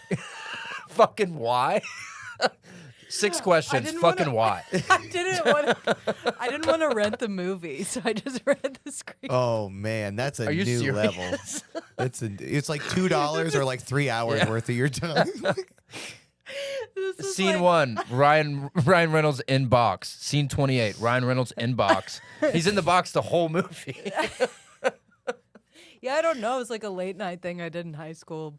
Speaker 1: Fucking why? 6 questions.
Speaker 2: didn't
Speaker 1: Fucking
Speaker 2: wanna-
Speaker 1: why?
Speaker 2: I didn't want to rent the movie, so I just read the screen.
Speaker 5: Oh man, that's a
Speaker 1: Are you
Speaker 5: new
Speaker 1: serious?
Speaker 5: level. It's like $2 or like 3 hours
Speaker 1: Yeah.
Speaker 5: worth of your time.
Speaker 2: This is
Speaker 1: Scene
Speaker 2: like-
Speaker 1: 1, Ryan Reynolds in box. Scene 28, Ryan Reynolds in box. He's in the box the whole movie.
Speaker 2: Yeah, I don't know. It's like a late night thing I did in high school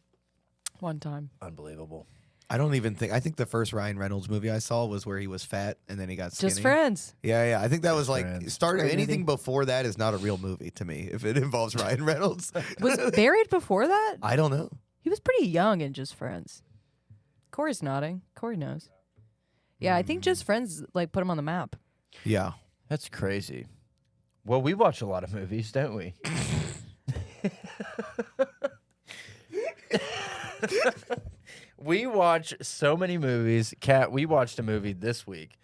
Speaker 2: one time.
Speaker 1: Unbelievable.
Speaker 5: I think the first Ryan Reynolds movie I saw was where he was fat and then he got skinny.
Speaker 2: Just Friends.
Speaker 5: Yeah. I think that was like
Speaker 1: Friends.
Speaker 2: Great
Speaker 5: anything
Speaker 2: movie.
Speaker 5: before that is not a real movie to me if it involves Ryan Reynolds.
Speaker 2: Was Buried before that?
Speaker 5: I don't know.
Speaker 2: He was pretty young in Just Friends. Corey's nodding. Corey knows. Yeah, I think Just Friends like put him on the map.
Speaker 5: Yeah.
Speaker 1: That's crazy. Well, we watch a lot of movies, don't we? We watch so many movies. Kat, we watched a movie this week.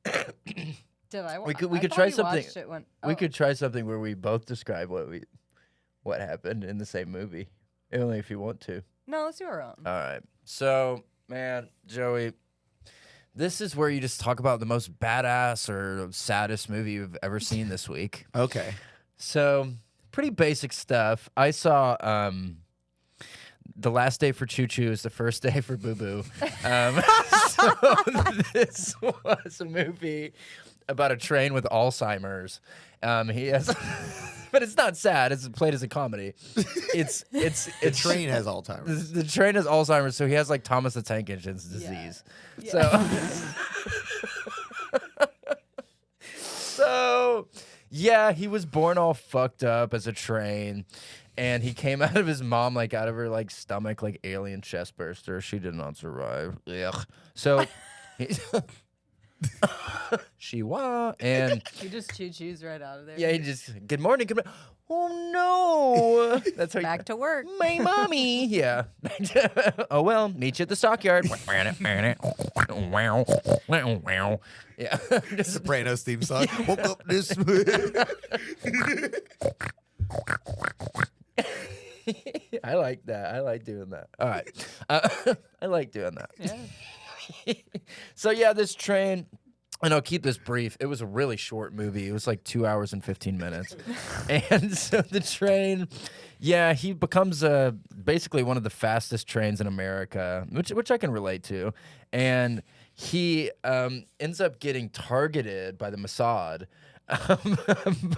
Speaker 2: Did I?
Speaker 1: We could try something. We could try something where we both describe what happened in the same movie. Only if you want to.
Speaker 2: No, let's do our own.
Speaker 1: All right. So, man, Joey, this is where you just talk about the most badass or saddest movie you've ever seen this week.
Speaker 5: Okay.
Speaker 1: So, pretty basic stuff. I saw The Last Day for Choo Choo is the first day for Boo Boo. So this was a movie about a train with Alzheimer's. He has, but it's not sad. It's played as a comedy. It's
Speaker 5: The train has Alzheimer's.
Speaker 1: the train has Alzheimer's, so he has like Thomas the Tank Engine's disease. So, yeah, he was born all fucked up as a train, and he came out of his mom, like out of her like stomach, like alien chest burster. She did not survive. Ugh. So, she wa, and
Speaker 2: You just choo-choos right out of there.
Speaker 1: yeah, he just good morning, good morning. Oh no, that's how.
Speaker 2: Back to work.
Speaker 1: My mommy. Yeah. Oh well, meet you at the stockyard. Yeah. Just
Speaker 5: Sopranos theme song. Woke up this
Speaker 1: I like that. I like doing that. All right. I like doing that.
Speaker 2: Yeah.
Speaker 1: So, yeah, this train, and I'll keep this brief. It was a really short movie. It was like 2 hours and 15 minutes. And so the train, yeah, he becomes basically one of the fastest trains in America, which I can relate to. And he ends up getting targeted by the Mossad.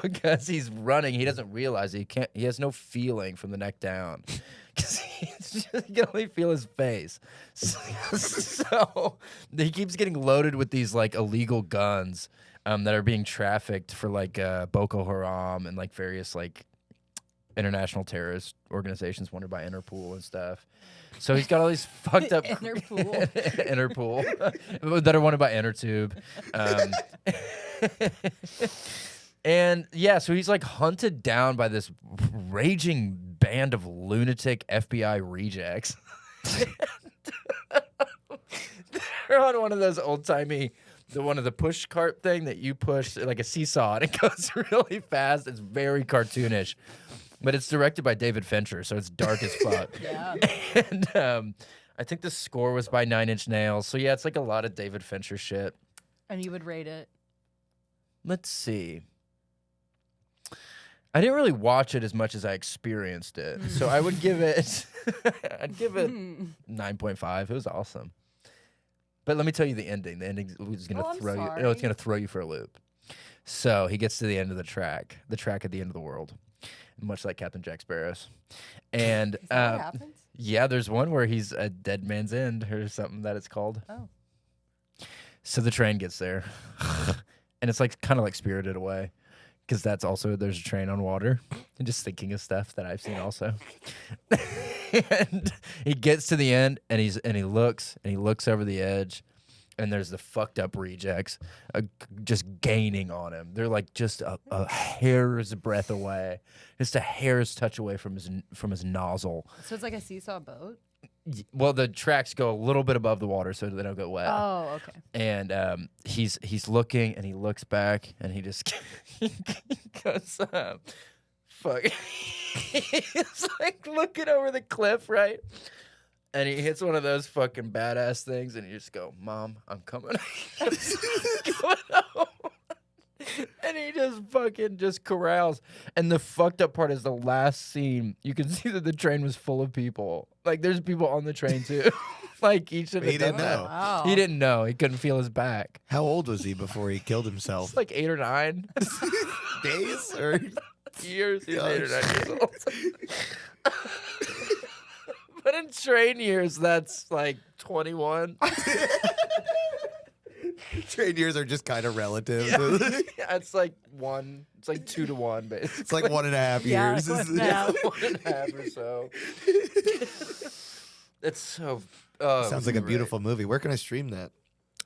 Speaker 1: Because he's running, he doesn't realize he has no feeling from the neck down. Because he can only feel his face. So he keeps getting loaded with these like illegal guns that are being trafficked for like Boko Haram and like various like international terrorist organizations wanted by Interpol and stuff. So he's got all these fucked up
Speaker 2: Interpol.
Speaker 1: Interpol that are wanted by Intertube. And yeah, so he's like hunted down by this raging band of lunatic FBI rejects. They're on one of those old timey, one of the push cart thing that you push like a seesaw and it goes really fast. It's very cartoonish. But it's directed by David Fincher, so it's dark as fuck.
Speaker 2: Yeah.
Speaker 1: And I think the score was by 9 Inch Nails. So yeah, it's like a lot of David Fincher shit.
Speaker 2: And you would rate it?
Speaker 1: Let's see. I didn't really watch it as much as I experienced it. So I would give it I'd give it 9.5. It was awesome. But let me tell you the ending. The ending is going to throw you. No, it's going to throw you for a loop. So he gets to the end of the track at the end of the world, much like Captain Jack Sparrow's. And
Speaker 2: Is that what happens?
Speaker 1: yeah, there's one where he's a dead man's end or something that it's called.
Speaker 2: Oh.
Speaker 1: So the train gets there, and it's like kind of like Spirited Away, because that's also there's a train on water. And just thinking of stuff that I've seen also. And he gets to the end, and he looks over the edge, and there's the fucked up rejects just gaining on him. They're like just a hair's breadth away, just a hair's touch away from his nozzle.
Speaker 2: So it's like a seesaw boat?
Speaker 1: Well, the tracks go a little bit above the water so they don't get wet.
Speaker 2: Oh, okay.
Speaker 1: And he's looking, and he looks back, and he just he goes, fuck. He's like looking over the cliff, right? And he hits one of those fucking badass things, and you just go, Mom, I'm coming. Going home. And he just fucking just corrals. And the fucked up part is the last scene. You can see that the train was full of people. Like, there's people on the train, too. Like, he should have
Speaker 5: He
Speaker 1: done
Speaker 5: didn't
Speaker 1: that.
Speaker 5: know.
Speaker 2: Wow.
Speaker 1: He didn't know. He couldn't feel his back.
Speaker 5: How old was he before he killed himself?
Speaker 1: It's like 8 or 9
Speaker 5: Days or
Speaker 1: years. He's 8 or 9 years old. But in train years, that's like 21.
Speaker 5: trade years are just kind of relative.
Speaker 1: Yeah, it's like 1. It's like 2 to 1, basically.
Speaker 5: It's like 1.5
Speaker 2: Yeah,
Speaker 5: years.
Speaker 2: it's 1.5.
Speaker 1: 1.5 or so. It's so.
Speaker 5: Sounds like a beautiful movie. Where can I stream that?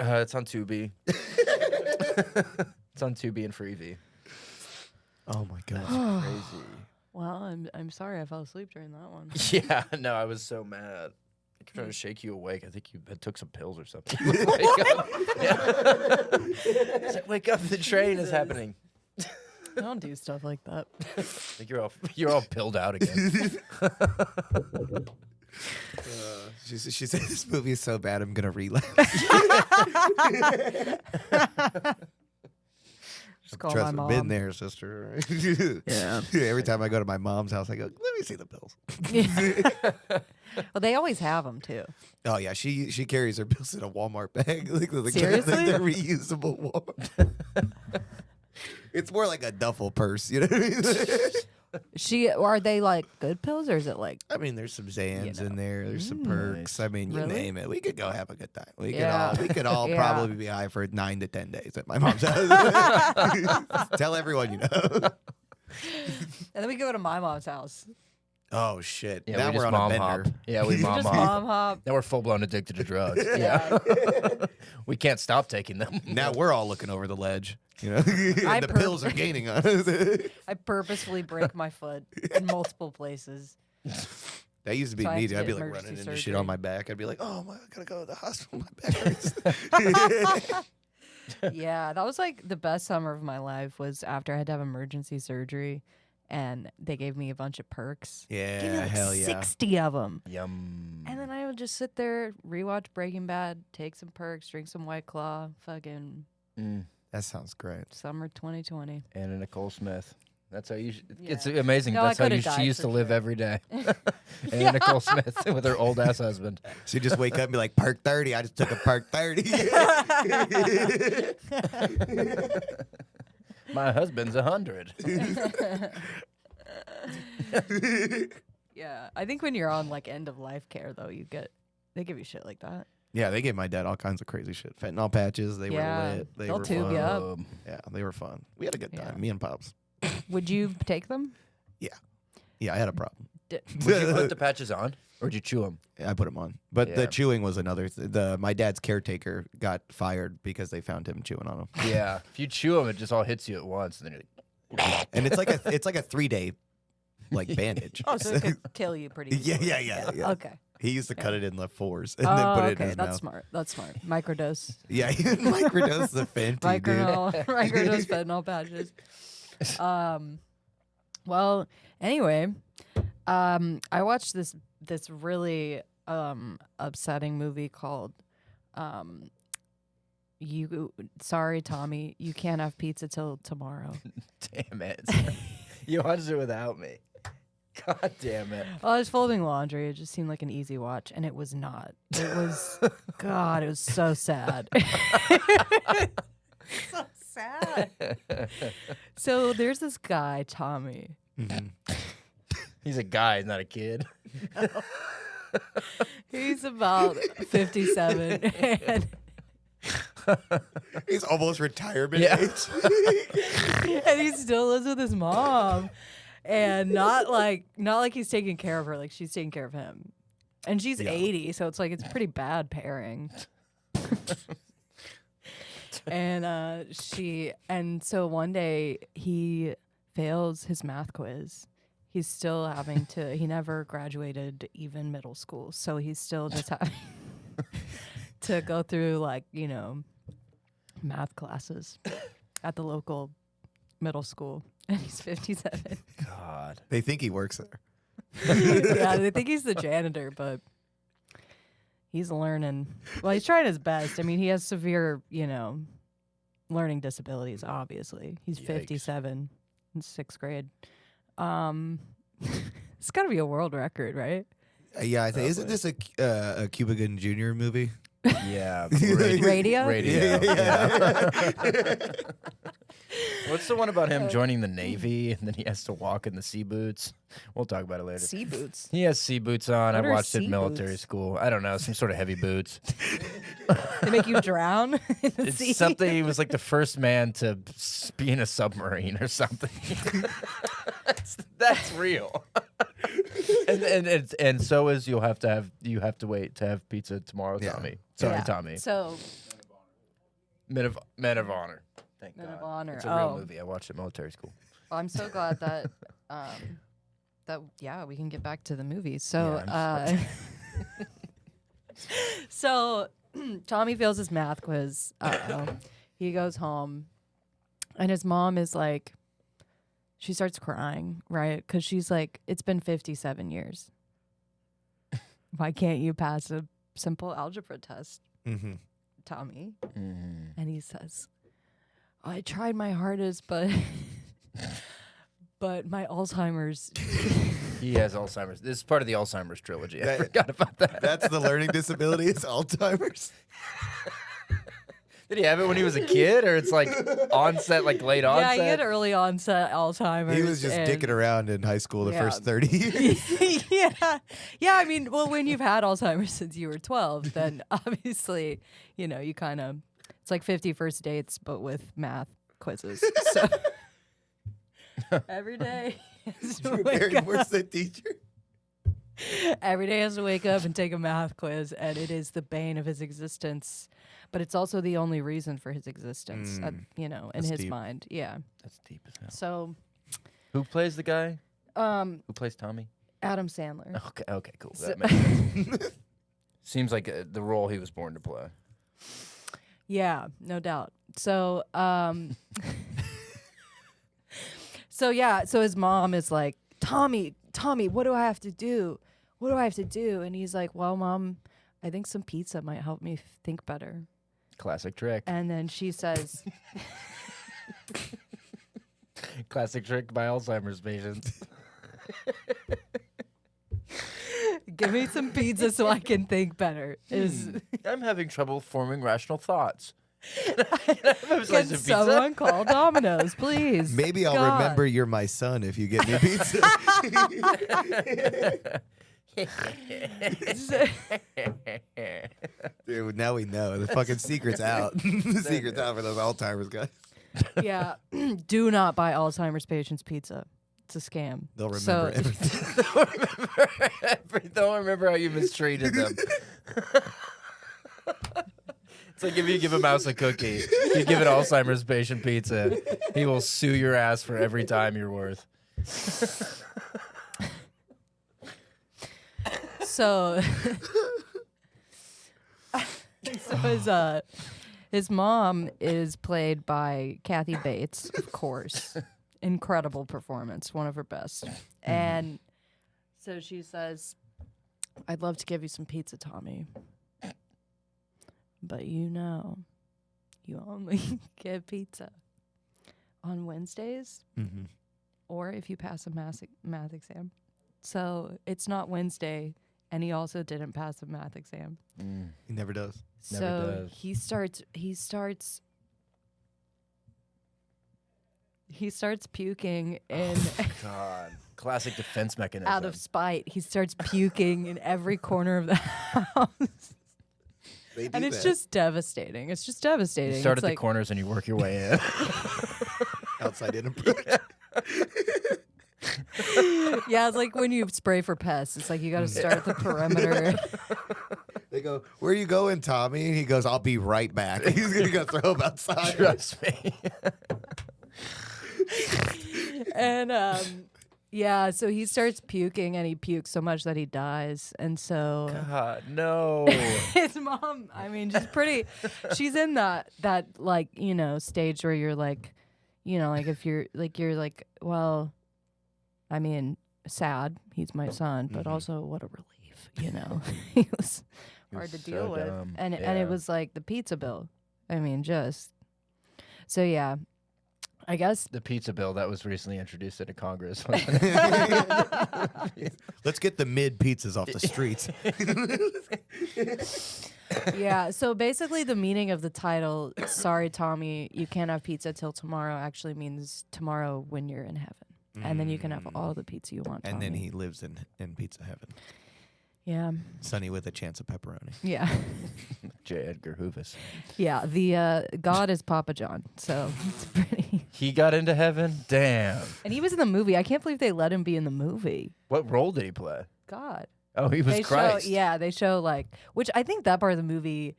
Speaker 1: It's on Tubi. It's on Tubi and Freevee.
Speaker 5: Oh my god.
Speaker 1: Crazy.
Speaker 2: Well, I'm sorry I fell asleep during that one.
Speaker 1: Yeah, no, I was so mad. I kept trying to shake you awake. I think you had took some pills or something. Wake up. Yeah. It's like, wake up! The train is happening.
Speaker 2: I don't do stuff like that.
Speaker 1: I think you're all pilled out again.
Speaker 5: She said this movie is so bad I'm gonna relapse.
Speaker 2: Just call
Speaker 5: Trust
Speaker 2: my
Speaker 5: me,
Speaker 2: mom.
Speaker 5: been there, sister.
Speaker 2: Yeah.
Speaker 5: Every time I go to my mom's house, I go, let me see the bills.
Speaker 2: Well, they always have them too.
Speaker 5: Oh yeah, she carries her bills in a Walmart bag. like
Speaker 2: Seriously?
Speaker 5: they're reusable Walmart. It's more like a duffel purse, you know what I mean?
Speaker 2: Are they like good pills or is it like?
Speaker 5: I mean, there's some Zans
Speaker 2: You
Speaker 5: in
Speaker 2: know.
Speaker 5: there. There's some perks. I mean, you
Speaker 2: Really?
Speaker 5: name it. We could go have a good time. We
Speaker 2: Yeah.
Speaker 5: could all
Speaker 2: Yeah.
Speaker 5: probably be high for 9 to 10 days at my mom's house. Tell everyone you know.
Speaker 2: And then we go to my mom's house.
Speaker 5: Oh shit!
Speaker 1: Yeah,
Speaker 5: now
Speaker 1: we
Speaker 5: we're
Speaker 1: just
Speaker 5: on a
Speaker 1: mom
Speaker 5: bender.
Speaker 1: hop. Yeah, we mom
Speaker 2: Just
Speaker 1: hop.
Speaker 2: mom hop.
Speaker 1: Now we're full blown addicted to drugs. Yeah, we can't stop taking them.
Speaker 5: Now we're all looking over the ledge. You know,
Speaker 2: I
Speaker 5: and the pills are gaining on us.
Speaker 2: I purposefully break my foot in multiple places.
Speaker 5: That used to be
Speaker 2: So I
Speaker 5: me.
Speaker 2: have to
Speaker 5: I'd be
Speaker 2: get
Speaker 5: like
Speaker 2: emergency
Speaker 5: running into shit
Speaker 2: surgery.
Speaker 5: on my back. I'd be like, "Oh my, I gotta go to the hospital. My back hurts."
Speaker 2: Yeah, that was like the best summer of my life was after I had to have emergency surgery. and they gave me a bunch of perks.
Speaker 5: Yeah,
Speaker 2: Gave me like
Speaker 5: hell yeah.
Speaker 2: 60 of them.
Speaker 1: Yum.
Speaker 2: And then I would just sit there, rewatch Breaking Bad, take some perks, drink some White Claw, fucking
Speaker 5: That sounds great.
Speaker 2: summer 2020.
Speaker 1: Anna Nicole Smith. That's how you.
Speaker 2: Yeah.
Speaker 1: It's amazing.
Speaker 2: No, I
Speaker 1: That's how
Speaker 2: coulda
Speaker 1: she
Speaker 2: died
Speaker 1: used
Speaker 2: for
Speaker 1: to live
Speaker 2: sure.
Speaker 1: every day. Anna Nicole Smith with her old ass husband.
Speaker 5: So you just wake up and be like, perk 30. I just took a perk 30.
Speaker 1: My husband's 100.
Speaker 2: Yeah, I think when you're on like end of life care though, they give you shit like that.
Speaker 5: Yeah, they gave my dad all kinds of crazy shit. Fentanyl patches. They
Speaker 2: Yeah,
Speaker 5: were lit. They
Speaker 2: they'll
Speaker 5: were
Speaker 2: tube
Speaker 5: fun.
Speaker 2: you up.
Speaker 5: Yeah, they were fun. We had a good time.
Speaker 2: Yeah.
Speaker 5: Me and Pops.
Speaker 2: Would you take them?
Speaker 5: Yeah, I had a problem.
Speaker 1: Would you put the patches on, or would you chew them?
Speaker 5: I put him on, but
Speaker 1: Yeah.
Speaker 5: the chewing was another. My dad's caretaker got fired because they found him chewing on them.
Speaker 1: Yeah. If you chew them, it just all hits you at once, and then you're like,
Speaker 5: And it's like a 3-day like bandage.
Speaker 2: Oh, so it could kill you pretty easily.
Speaker 5: Yeah.
Speaker 2: Okay.
Speaker 5: He used to cut it in the 4s and then put it in
Speaker 2: okay.
Speaker 5: his
Speaker 2: That's
Speaker 5: mouth.
Speaker 2: smart. That's smart. Microdose.
Speaker 5: Yeah, he would microdose the Fenty, dude.
Speaker 2: Microdose fentanyl patches. Well, anyway, I watched this really upsetting movie called Sorry Tommy, you can't have pizza till tomorrow.
Speaker 1: damn it. You watched it without me. God damn it.
Speaker 2: Well, I was folding laundry. It just seemed like an easy watch, and it was not. It was, God, it was so sad. So sad. So there's this guy, Tommy.
Speaker 5: Mhm.
Speaker 1: He's a guy, he's not a kid.
Speaker 2: He's about 57, and
Speaker 5: He's almost retirement
Speaker 1: Yeah.
Speaker 5: age.
Speaker 2: and he still lives with his mom, and not like he's taking care of her, like she's taking care of him, and she's 80, so it's like it's pretty bad pairing. And so one day he fails his math quiz. He's still having to. He never graduated even middle school, so he's still just having to go through math classes at the local middle school, and he's 57.
Speaker 1: God.
Speaker 5: They think he works there.
Speaker 2: Yeah, they think he's the janitor, but he's learning. Well, he's trying his best. I mean, he has severe, learning disabilities, obviously. He's
Speaker 1: Yikes.
Speaker 2: 57 in 6th grade. It's got to be a world record, right?
Speaker 5: Yeah, I think isn't this a Cuba Gooding Jr. movie?
Speaker 1: Yeah.
Speaker 2: Radio?
Speaker 1: Radio.
Speaker 5: Yeah.
Speaker 1: What's the one about him joining the Navy and then he has to walk in the sea boots? We'll talk about it later.
Speaker 2: Sea boots.
Speaker 1: He has sea boots on.
Speaker 2: What
Speaker 1: I
Speaker 2: are
Speaker 1: watched it
Speaker 2: sea
Speaker 1: in military
Speaker 2: boots?
Speaker 1: school. I don't know, some sort of heavy boots.
Speaker 2: They make you drown in the
Speaker 1: It's
Speaker 2: sea.
Speaker 1: something. He was like the first man to be in a submarine or something. that's real. and so is you have to wait to have pizza tomorrow,
Speaker 5: Yeah.
Speaker 1: Tommy. Sorry,
Speaker 2: Yeah.
Speaker 1: Tommy.
Speaker 2: So,
Speaker 1: Men of Honor. Thank
Speaker 2: Men
Speaker 1: God.
Speaker 2: of Honor.
Speaker 1: It's a real
Speaker 2: Oh.
Speaker 1: movie. I watched it in military school.
Speaker 2: I'm so glad that we can get back to the movie. So
Speaker 1: Yeah,
Speaker 2: so Tommy fails his math quiz. He goes home, and his mom is like, she starts crying, right? Because she's like, it's been 57 years. Why can't you pass a simple algebra test,
Speaker 5: Mm-hmm.
Speaker 2: Tommy?
Speaker 1: Mm.
Speaker 2: And he says, I tried my hardest, but my Alzheimer's.
Speaker 1: He has Alzheimer's. This is part of the Alzheimer's trilogy. I
Speaker 5: That-
Speaker 1: forgot about that.
Speaker 5: That's the learning disability. It's Alzheimer's.
Speaker 1: Did he have it when he was a kid, or it's like onset, like late
Speaker 2: Yeah,
Speaker 1: onset?
Speaker 2: he had early onset Alzheimer's.
Speaker 5: He was just
Speaker 2: and-
Speaker 5: dicking around in high school the
Speaker 2: Yeah.
Speaker 5: first 30 years.
Speaker 2: yeah. I mean, well, when you've had Alzheimer's since you were 12, then obviously, you kind of, it's like 50 first dates, but with math quizzes. So every day, he has to
Speaker 5: Drew
Speaker 2: wake up-
Speaker 5: Barrymore's the teacher.
Speaker 2: every day has to wake up and take a math quiz, and it is the bane of his existence. But it's also the only reason for his existence, in
Speaker 5: That's
Speaker 2: his
Speaker 5: deep.
Speaker 2: mind. Yeah.
Speaker 1: That's deep as hell.
Speaker 2: So,
Speaker 1: Who plays the guy?
Speaker 2: Adam
Speaker 1: Who plays Tommy?
Speaker 2: Sandler.
Speaker 1: Okay, cool.
Speaker 2: So-
Speaker 1: That makes sense. Seems like the role he was born to play.
Speaker 2: Yeah, no doubt. So, So yeah, so his mom is like, Tommy, what do I have to do? What do I have to do? And he's like, well, Mom, I think some pizza might help me think better.
Speaker 1: Classic trick.
Speaker 2: And then she says,
Speaker 1: Classic trick by Alzheimer's patients.
Speaker 2: give me some pizza so I can think better.
Speaker 1: I'm having trouble forming rational thoughts.
Speaker 2: Can someone call Domino's, please?
Speaker 5: Maybe I'll
Speaker 2: God.
Speaker 5: remember you're my son if you get me pizza. Dude, now we know. The fucking secret's out. The secret's out for those Alzheimer's guys.
Speaker 2: Yeah. Do not buy Alzheimer's patients pizza. It's a scam.
Speaker 5: They'll remember everything.
Speaker 1: They'll remember how you mistreated them. It's like if you give a mouse a cookie, you give an Alzheimer's patient pizza, he will sue your ass for every time you're worth.
Speaker 2: So, his mom is played by Kathy Bates, of course. Incredible performance, one of her best. And so she says, I'd love to give you some pizza, Tommy. But you only get pizza on Wednesdays or if you pass a math exam. So it's not Wednesday, and he also didn't pass a math exam.
Speaker 5: He never does.
Speaker 2: So
Speaker 1: Never does.
Speaker 2: he starts puking in
Speaker 1: God, classic defense mechanism.
Speaker 2: out of spite. He starts puking in every corner of the house.
Speaker 5: They do
Speaker 2: And it's
Speaker 5: that.
Speaker 2: just devastating. It's just devastating.
Speaker 1: You start
Speaker 2: It's
Speaker 1: at the
Speaker 2: like,
Speaker 1: corners and you work your way in.
Speaker 5: outside in approach.
Speaker 2: yeah, it's like when you spray for pests. It's like you got to start at the perimeter.
Speaker 5: They go, where are you going, Tommy? And he goes, I'll be right back. He's going to go throw him outside.
Speaker 1: Trust me.
Speaker 2: And yeah, so he starts puking, and he pukes so much that he dies. And so
Speaker 1: God, no.
Speaker 2: his mom, I mean, she's in that like, stage where you're like, like if you're like, well, I mean, sad, he's my son, but also what a relief, he was hard to
Speaker 1: so
Speaker 2: deal with.
Speaker 1: dumb.
Speaker 2: And
Speaker 1: Yeah.
Speaker 2: it was like the pizza bill. I mean, so yeah. I guess
Speaker 1: The pizza bill that was recently introduced into Congress.
Speaker 5: Let's get the mid pizzas off the streets.
Speaker 2: yeah. So basically, the meaning of the title, "Sorry, Tommy, you can't have pizza till tomorrow," actually means tomorrow when you're in heaven, and then you can have all the pizza you want.
Speaker 5: And then
Speaker 2: Tommy.
Speaker 5: he lives in pizza heaven.
Speaker 2: yeah,
Speaker 5: Sunny with a chance of pepperoni.
Speaker 2: yeah,
Speaker 1: J. Edgar Hoovis.
Speaker 2: yeah. The God is Papa John, so it's pretty.
Speaker 1: He got into heaven? Damn.
Speaker 2: And he was in the movie. I can't believe they let him be in the movie.
Speaker 1: What role did he play?
Speaker 2: God.
Speaker 1: Oh, he was
Speaker 2: They
Speaker 1: Christ.
Speaker 2: they show like, which I think that part of the movie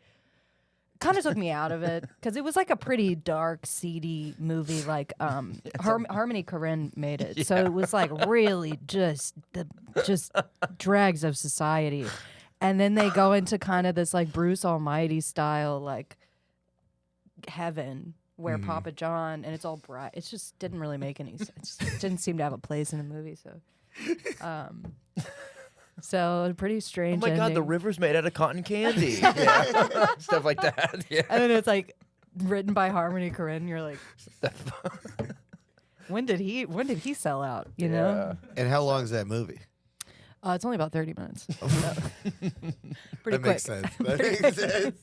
Speaker 2: kind of took me out of it because it was like a pretty dark, seedy movie. Like Harmony Korine made it, so it was like really just dregs of society, and then they go into kind of this like Bruce Almighty style like heaven where Papa John, and it's all bright. It just didn't really make any sense. It didn't seem to have a place in the movie, so. So pretty strange.
Speaker 1: Oh my God, the
Speaker 2: ending.
Speaker 1: river's made out of cotton candy. Yeah. Stuff like that. Yeah.
Speaker 2: And then it's like written by Harmony Korine. You're like, when did he sell out? You know?
Speaker 5: And how long is that movie?
Speaker 2: It's only about 30 minutes. So. Pretty
Speaker 5: That
Speaker 2: quick.
Speaker 5: makes sense. That makes sense.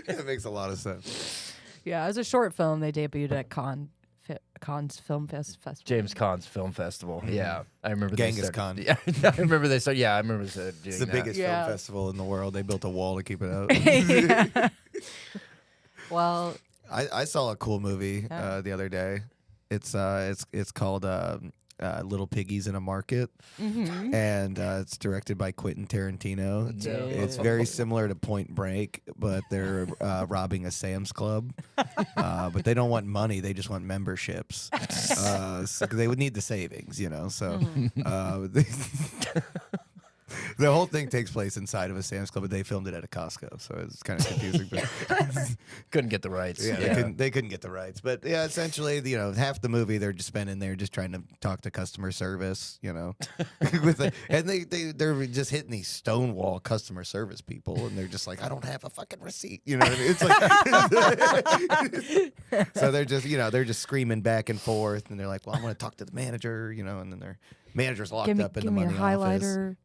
Speaker 5: That makes a lot of sense.
Speaker 2: Yeah, it was a short film. They debuted at Cannes Film Festival.
Speaker 1: James Caan's Film Festival. Yeah. I remember
Speaker 5: Genghis
Speaker 1: they
Speaker 5: Khan.
Speaker 1: started, Yeah, I remember they started. Yeah, I remember they started doing
Speaker 5: It's the
Speaker 1: that.
Speaker 5: biggest
Speaker 2: Yeah.
Speaker 5: film festival in the world. They built a wall to keep it out.
Speaker 2: Yeah. Well,
Speaker 5: I saw a cool movie
Speaker 2: Yeah.
Speaker 5: the other day. It's called Little Piggies in a Market, and it's directed by Quentin Tarantino. It's very similar to Point Break, but they're robbing a Sam's Club, but they don't want money; they just want memberships. So they would need the savings, So The whole thing takes place inside of a Sam's Club, but they filmed it at a Costco, so it's kind of confusing. But
Speaker 1: Couldn't get the rights.
Speaker 5: yeah, they couldn't get the rights. But yeah, essentially, half the movie they're just spending there just trying to talk to customer service, and they're just hitting these stonewall customer service people, and they're just like, I don't have a fucking receipt, you know what I mean? It's like, so they're just screaming back and forth, and they're like, well, I'm going to talk to the manager, and then their manager's locked up in the money office.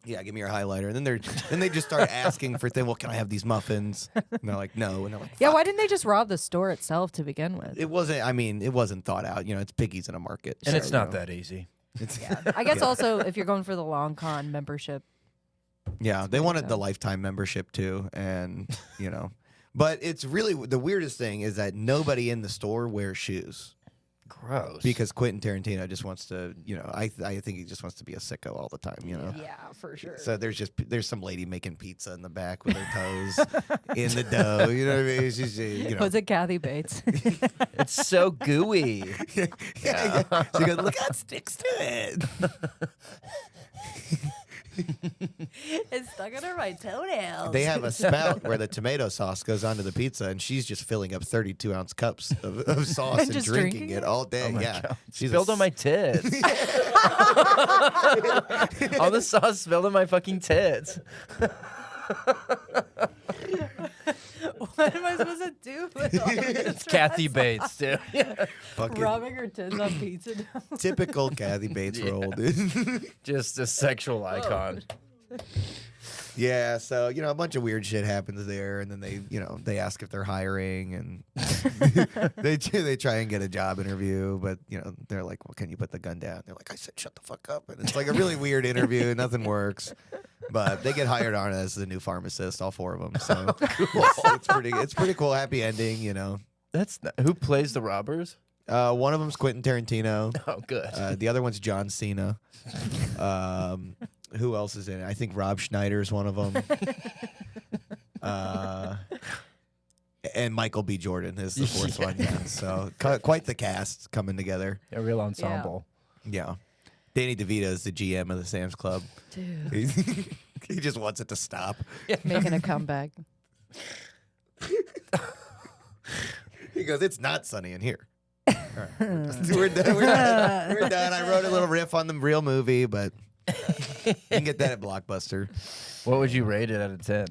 Speaker 5: Yeah, give me your highlighter. And then they just start asking for things. Well, can I have these muffins? And they're like, no. And they're like,
Speaker 2: yeah, why didn't they just rob the store itself to begin with?
Speaker 5: It wasn't thought out. It's piggies in a market.
Speaker 1: And it's not that easy.
Speaker 2: I guess also if you're going for the long con membership.
Speaker 5: Yeah, they wanted the lifetime membership too. And, but it's really the weirdest thing is that nobody in the store wears shoes.
Speaker 1: Gross.
Speaker 5: Because Quentin Tarantino just wants to, I think he just wants to be a sicko all the time,
Speaker 2: Yeah, for sure.
Speaker 5: So there's some lady making pizza in the back with her toes in the dough. You know what I mean? She's,
Speaker 2: Was it Kathy Bates?
Speaker 1: It's so gooey.
Speaker 5: Yeah. She goes, look how it sticks to it.
Speaker 2: It's stuck under my toenails.
Speaker 5: They have a spout where the tomato sauce goes onto the pizza, and she's just filling up 32-ounce cups of sauce and
Speaker 2: just
Speaker 5: drinking it all day.
Speaker 1: Oh my
Speaker 5: yeah,
Speaker 1: God.
Speaker 5: she's
Speaker 1: Spilled on my tits. All the sauce spilled on my fucking tits.
Speaker 2: What am I supposed to do with all this?
Speaker 1: It's Kathy Bates, too.
Speaker 5: fucking
Speaker 2: Rubbing her tits on pizza dough.
Speaker 5: typical Kathy Bates role, dude.
Speaker 1: Just a sexual icon.
Speaker 5: Yeah, so a bunch of weird shit happens there, and then they ask if they're hiring, and they try and get a job interview, but they're like, well, can you put the gun down? They're like, I said, shut the fuck up, and it's like a really weird interview, nothing works, but they get hired on as the new pharmacist, all four of them. So it's pretty cool, happy ending,
Speaker 1: Who plays the robbers?
Speaker 5: One of them's Quentin Tarantino.
Speaker 1: Oh, good.
Speaker 5: The other one's John Cena. Who else is in it? I think Rob Schneider is one of them. And Michael B. Jordan is the fourth one. Yeah. So quite the cast coming together.
Speaker 1: A real ensemble.
Speaker 5: Yeah. Danny DeVito is the GM of the Sam's Club.
Speaker 2: Dude.
Speaker 5: He just wants it to stop.
Speaker 2: Making a comeback.
Speaker 5: He goes, it's not sunny in here. All right. We're done. We're done. I wrote a little riff on the real movie, but you can get that at Blockbuster.
Speaker 1: What would you rate it out of 10?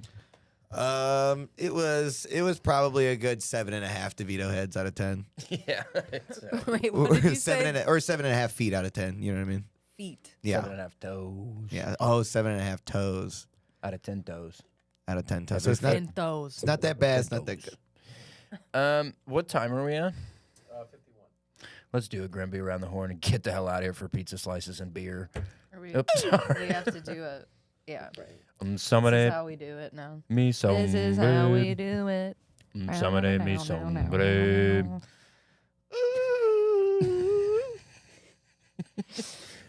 Speaker 5: It was probably a good 7.5 DeVito heads out of 10.
Speaker 1: Yeah.
Speaker 2: Wait, what did you say?
Speaker 5: 7.5 feet out of 10. You know what I mean?
Speaker 2: Feet.
Speaker 5: Yeah.
Speaker 1: 7.5 toes.
Speaker 5: Yeah. Oh, 7.5 toes
Speaker 1: Out of 10 toes.
Speaker 5: out of 10 toes. So it's not
Speaker 2: Toes.
Speaker 5: that bad. It's not that good.
Speaker 1: What time are we on?
Speaker 4: 51.
Speaker 1: Let's do a Grimby around the horn and get the hell out of here for pizza slices and beer.
Speaker 2: Oops,
Speaker 1: sorry.
Speaker 2: We have to do it. Yeah. This
Speaker 1: Somebody,
Speaker 2: is how we do it now.
Speaker 1: me somebody.
Speaker 2: This is how we do it.
Speaker 1: Somebody, me somebody.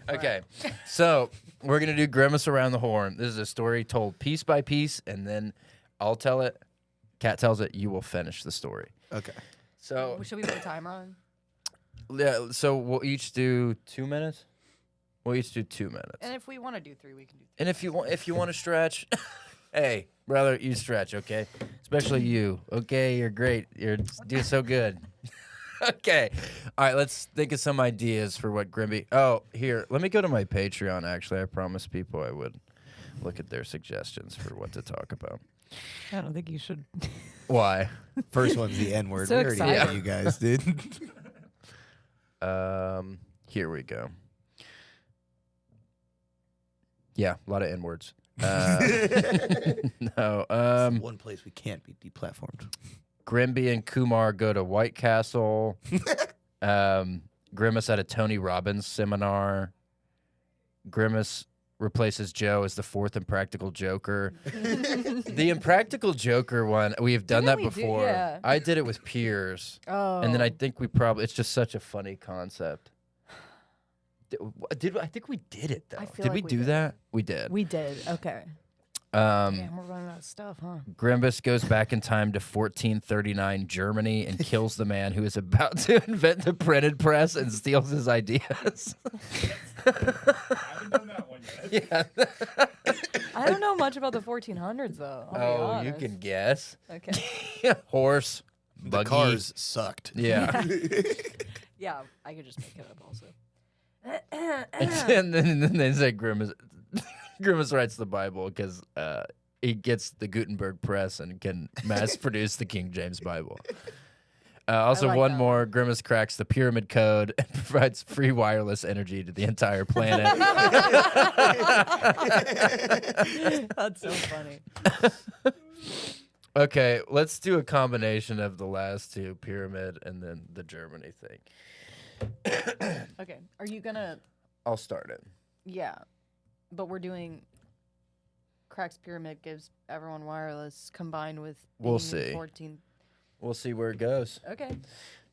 Speaker 1: Okay, so we're going to do Grimace around the horn. This is a story told piece by piece, and then I'll tell it. Kat tells it. You will finish the story.
Speaker 5: Okay.
Speaker 1: So,
Speaker 2: Should we put a timer on?
Speaker 1: yeah, so we'll each do 2 minutes. We'll each do 2 minutes.
Speaker 2: And if we want to do 3, we can do 3.
Speaker 1: And if you want to stretch, hey, brother, you stretch, okay? Especially you, okay? You're great. You're doing so good. Okay. All right, let's think of some ideas for what Grimby. Oh, here, let me go to my Patreon, actually. I promised people I would look at their suggestions for what to talk about.
Speaker 2: I don't think you should.
Speaker 1: Why?
Speaker 5: First one's the N word.
Speaker 2: So
Speaker 5: We already
Speaker 2: excited.
Speaker 5: know you guys did.
Speaker 1: Here we go. Yeah, a lot of N-words. No.
Speaker 5: One place we can't be deplatformed.
Speaker 1: Grimby and Kumar go to White Castle. Grimace at a Tony Robbins seminar. Grimace replaces Joe as the fourth Impractical Joker. The Impractical Joker one, we have done
Speaker 2: Didn't
Speaker 1: that
Speaker 2: we do-
Speaker 1: before.
Speaker 2: yeah.
Speaker 1: I did it with Piers.
Speaker 2: Oh.
Speaker 1: And then I think we probably, it's just such a funny concept. I think we did it though.
Speaker 2: I feel
Speaker 1: Did we
Speaker 2: like we
Speaker 1: do
Speaker 2: did.
Speaker 1: that? We did.
Speaker 2: We did. Okay.
Speaker 1: Um,
Speaker 2: We're running out of stuff, huh?
Speaker 1: Grimace goes back in time to 1439 Germany and kills the man who is about to invent the printed press and steals his ideas.
Speaker 4: I haven't done that one
Speaker 1: Yeah.
Speaker 2: I don't know much about the 1400s though. I'll be
Speaker 1: You
Speaker 2: honest.
Speaker 1: can guess.
Speaker 2: Okay.
Speaker 1: Horse.
Speaker 5: The
Speaker 1: Buggy.
Speaker 5: cars sucked.
Speaker 1: Yeah.
Speaker 2: Yeah, I could just make it up also.
Speaker 1: And then they say Grimace. Grimace writes the Bible because he gets the Gutenberg press and can mass produce the King James Bible. Also,
Speaker 2: like
Speaker 1: one
Speaker 2: that
Speaker 1: more. Grimace cracks the pyramid code and provides free wireless energy to the entire planet.
Speaker 2: That's so funny.
Speaker 1: Okay, let's do a combination of the last two, pyramid and then the Germany thing.
Speaker 2: Okay, are you gonna?
Speaker 1: I'll start it.
Speaker 2: Yeah, but we're doing. Cracks pyramid gives everyone wireless combined with.
Speaker 1: We'll
Speaker 2: being in
Speaker 1: see.
Speaker 2: 14.
Speaker 1: We'll see where it goes.
Speaker 2: Okay.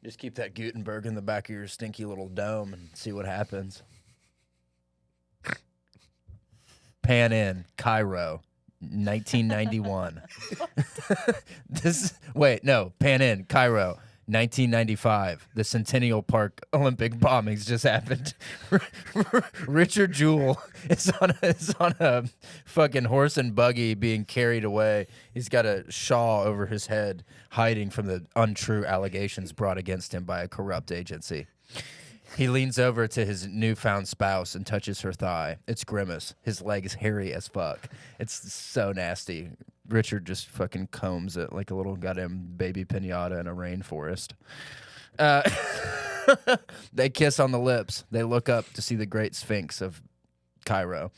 Speaker 1: Just keep that Gutenberg in the back of your stinky little dome and see what happens. Pan in, Cairo, 1991. Pan in, Cairo, 1995. The Centennial Park Olympic bombings just happened. Richard Jewell is on a fucking horse and buggy being carried away. He's got a shawl over his head, hiding from the untrue allegations brought against him by a corrupt agency. He leans over to his newfound spouse and touches her thigh. It's Grimace. His leg is hairy as fuck. It's so nasty. Richard just fucking combs it like a little goddamn baby pinata in a rainforest. They kiss on the lips. They look up to see the great Sphinx of Cairo.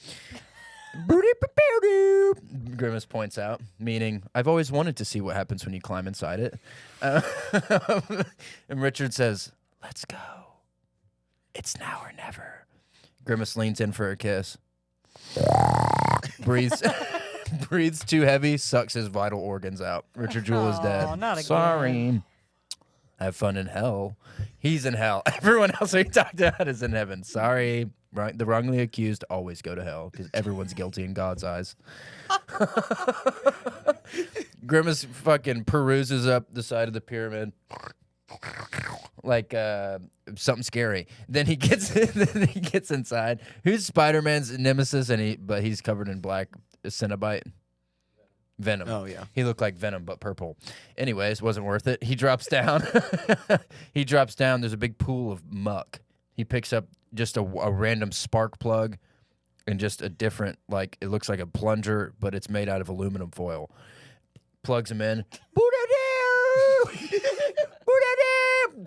Speaker 1: Grimace points out, meaning, I've always wanted to see what happens when you climb inside it. And Richard says, let's go. It's now or never. Grimace leans in for a kiss. Breathes too heavy, sucks his vital organs out. Richard Jewell is dead.
Speaker 2: Not again.
Speaker 1: Sorry. Have fun in hell. He's in hell. Everyone else we talked about is in heaven. Sorry. Right? The wrongly accused always go to hell because everyone's guilty in God's eyes. Grimace fucking peruses up the side of the pyramid like something scary. Then he gets inside. Who's Spider-Man's nemesis? But he's covered in black Cenobite. Venom.
Speaker 5: Oh, yeah.
Speaker 1: He looked like Venom, but purple. Anyways, wasn't worth it. He drops down. There's a big pool of muck. He picks up just a random spark plug and just a different, like, it looks like a plunger, but it's made out of aluminum foil. Plugs him in.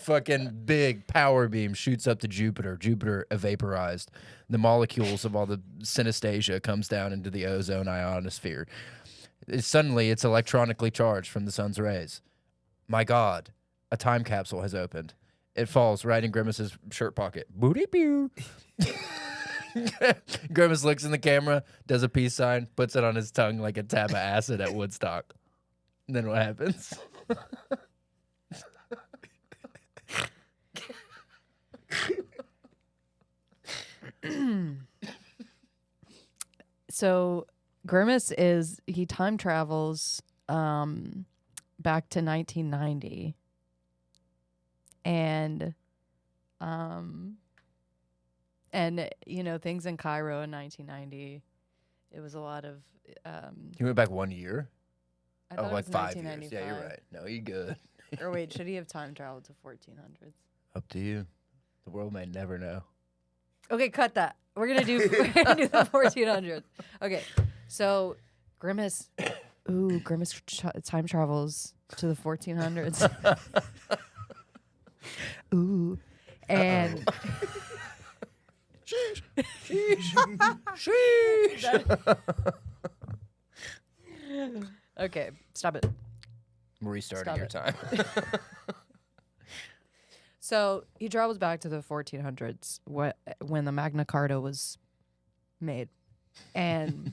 Speaker 1: Fucking big power beam shoots up to Jupiter. Jupiter vaporized. The molecules of all the synesthesia comes down into the ozone ionosphere. Suddenly, it's electronically charged from the sun's rays. My God, a time capsule has opened. It falls right in Grimace's shirt pocket. Booty pew. Grimace looks in the camera, does a peace sign, puts it on his tongue like a tab of acid at Woodstock. And then what happens?
Speaker 2: So Grimace he time travels back to 1990 and you know, things in Cairo in 1990, it was a lot of
Speaker 1: He went back 1 year?
Speaker 2: I thought it
Speaker 1: like
Speaker 2: was
Speaker 1: 5 years. Yeah, you're
Speaker 2: 1995.
Speaker 1: right. No, you good.
Speaker 2: Or wait, should he have time traveled to 1400s?
Speaker 1: Up to you. The world may never know.
Speaker 2: Okay, cut that. We're gonna do the 1400s. Okay, so Grimace time travels to the 1400s. Ooh, and okay, stop it.
Speaker 1: I'm restarting
Speaker 2: Stop
Speaker 1: your
Speaker 2: it.
Speaker 1: time.
Speaker 2: So he travels back to the 1400s when the Magna Carta was made, and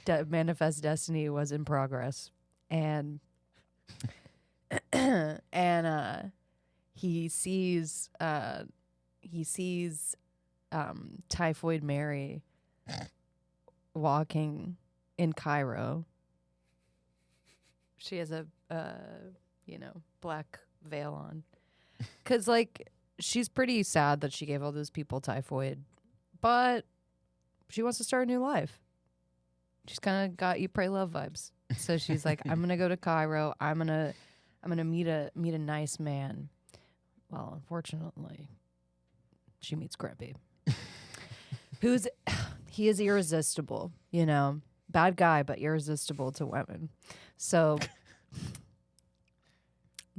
Speaker 2: Manifest Destiny was in progress, and he sees Typhoid Mary walking in Cairo. She has a black veil on. Because, like, she's pretty sad that she gave all those people typhoid. But she wants to start a new life. She's kind of got eat, pray, love vibes. So she's like, I'm gonna go to Cairo. I'm gonna meet a nice man. Well, unfortunately, she meets Grimby, he is irresistible. You know, bad guy but irresistible to women. So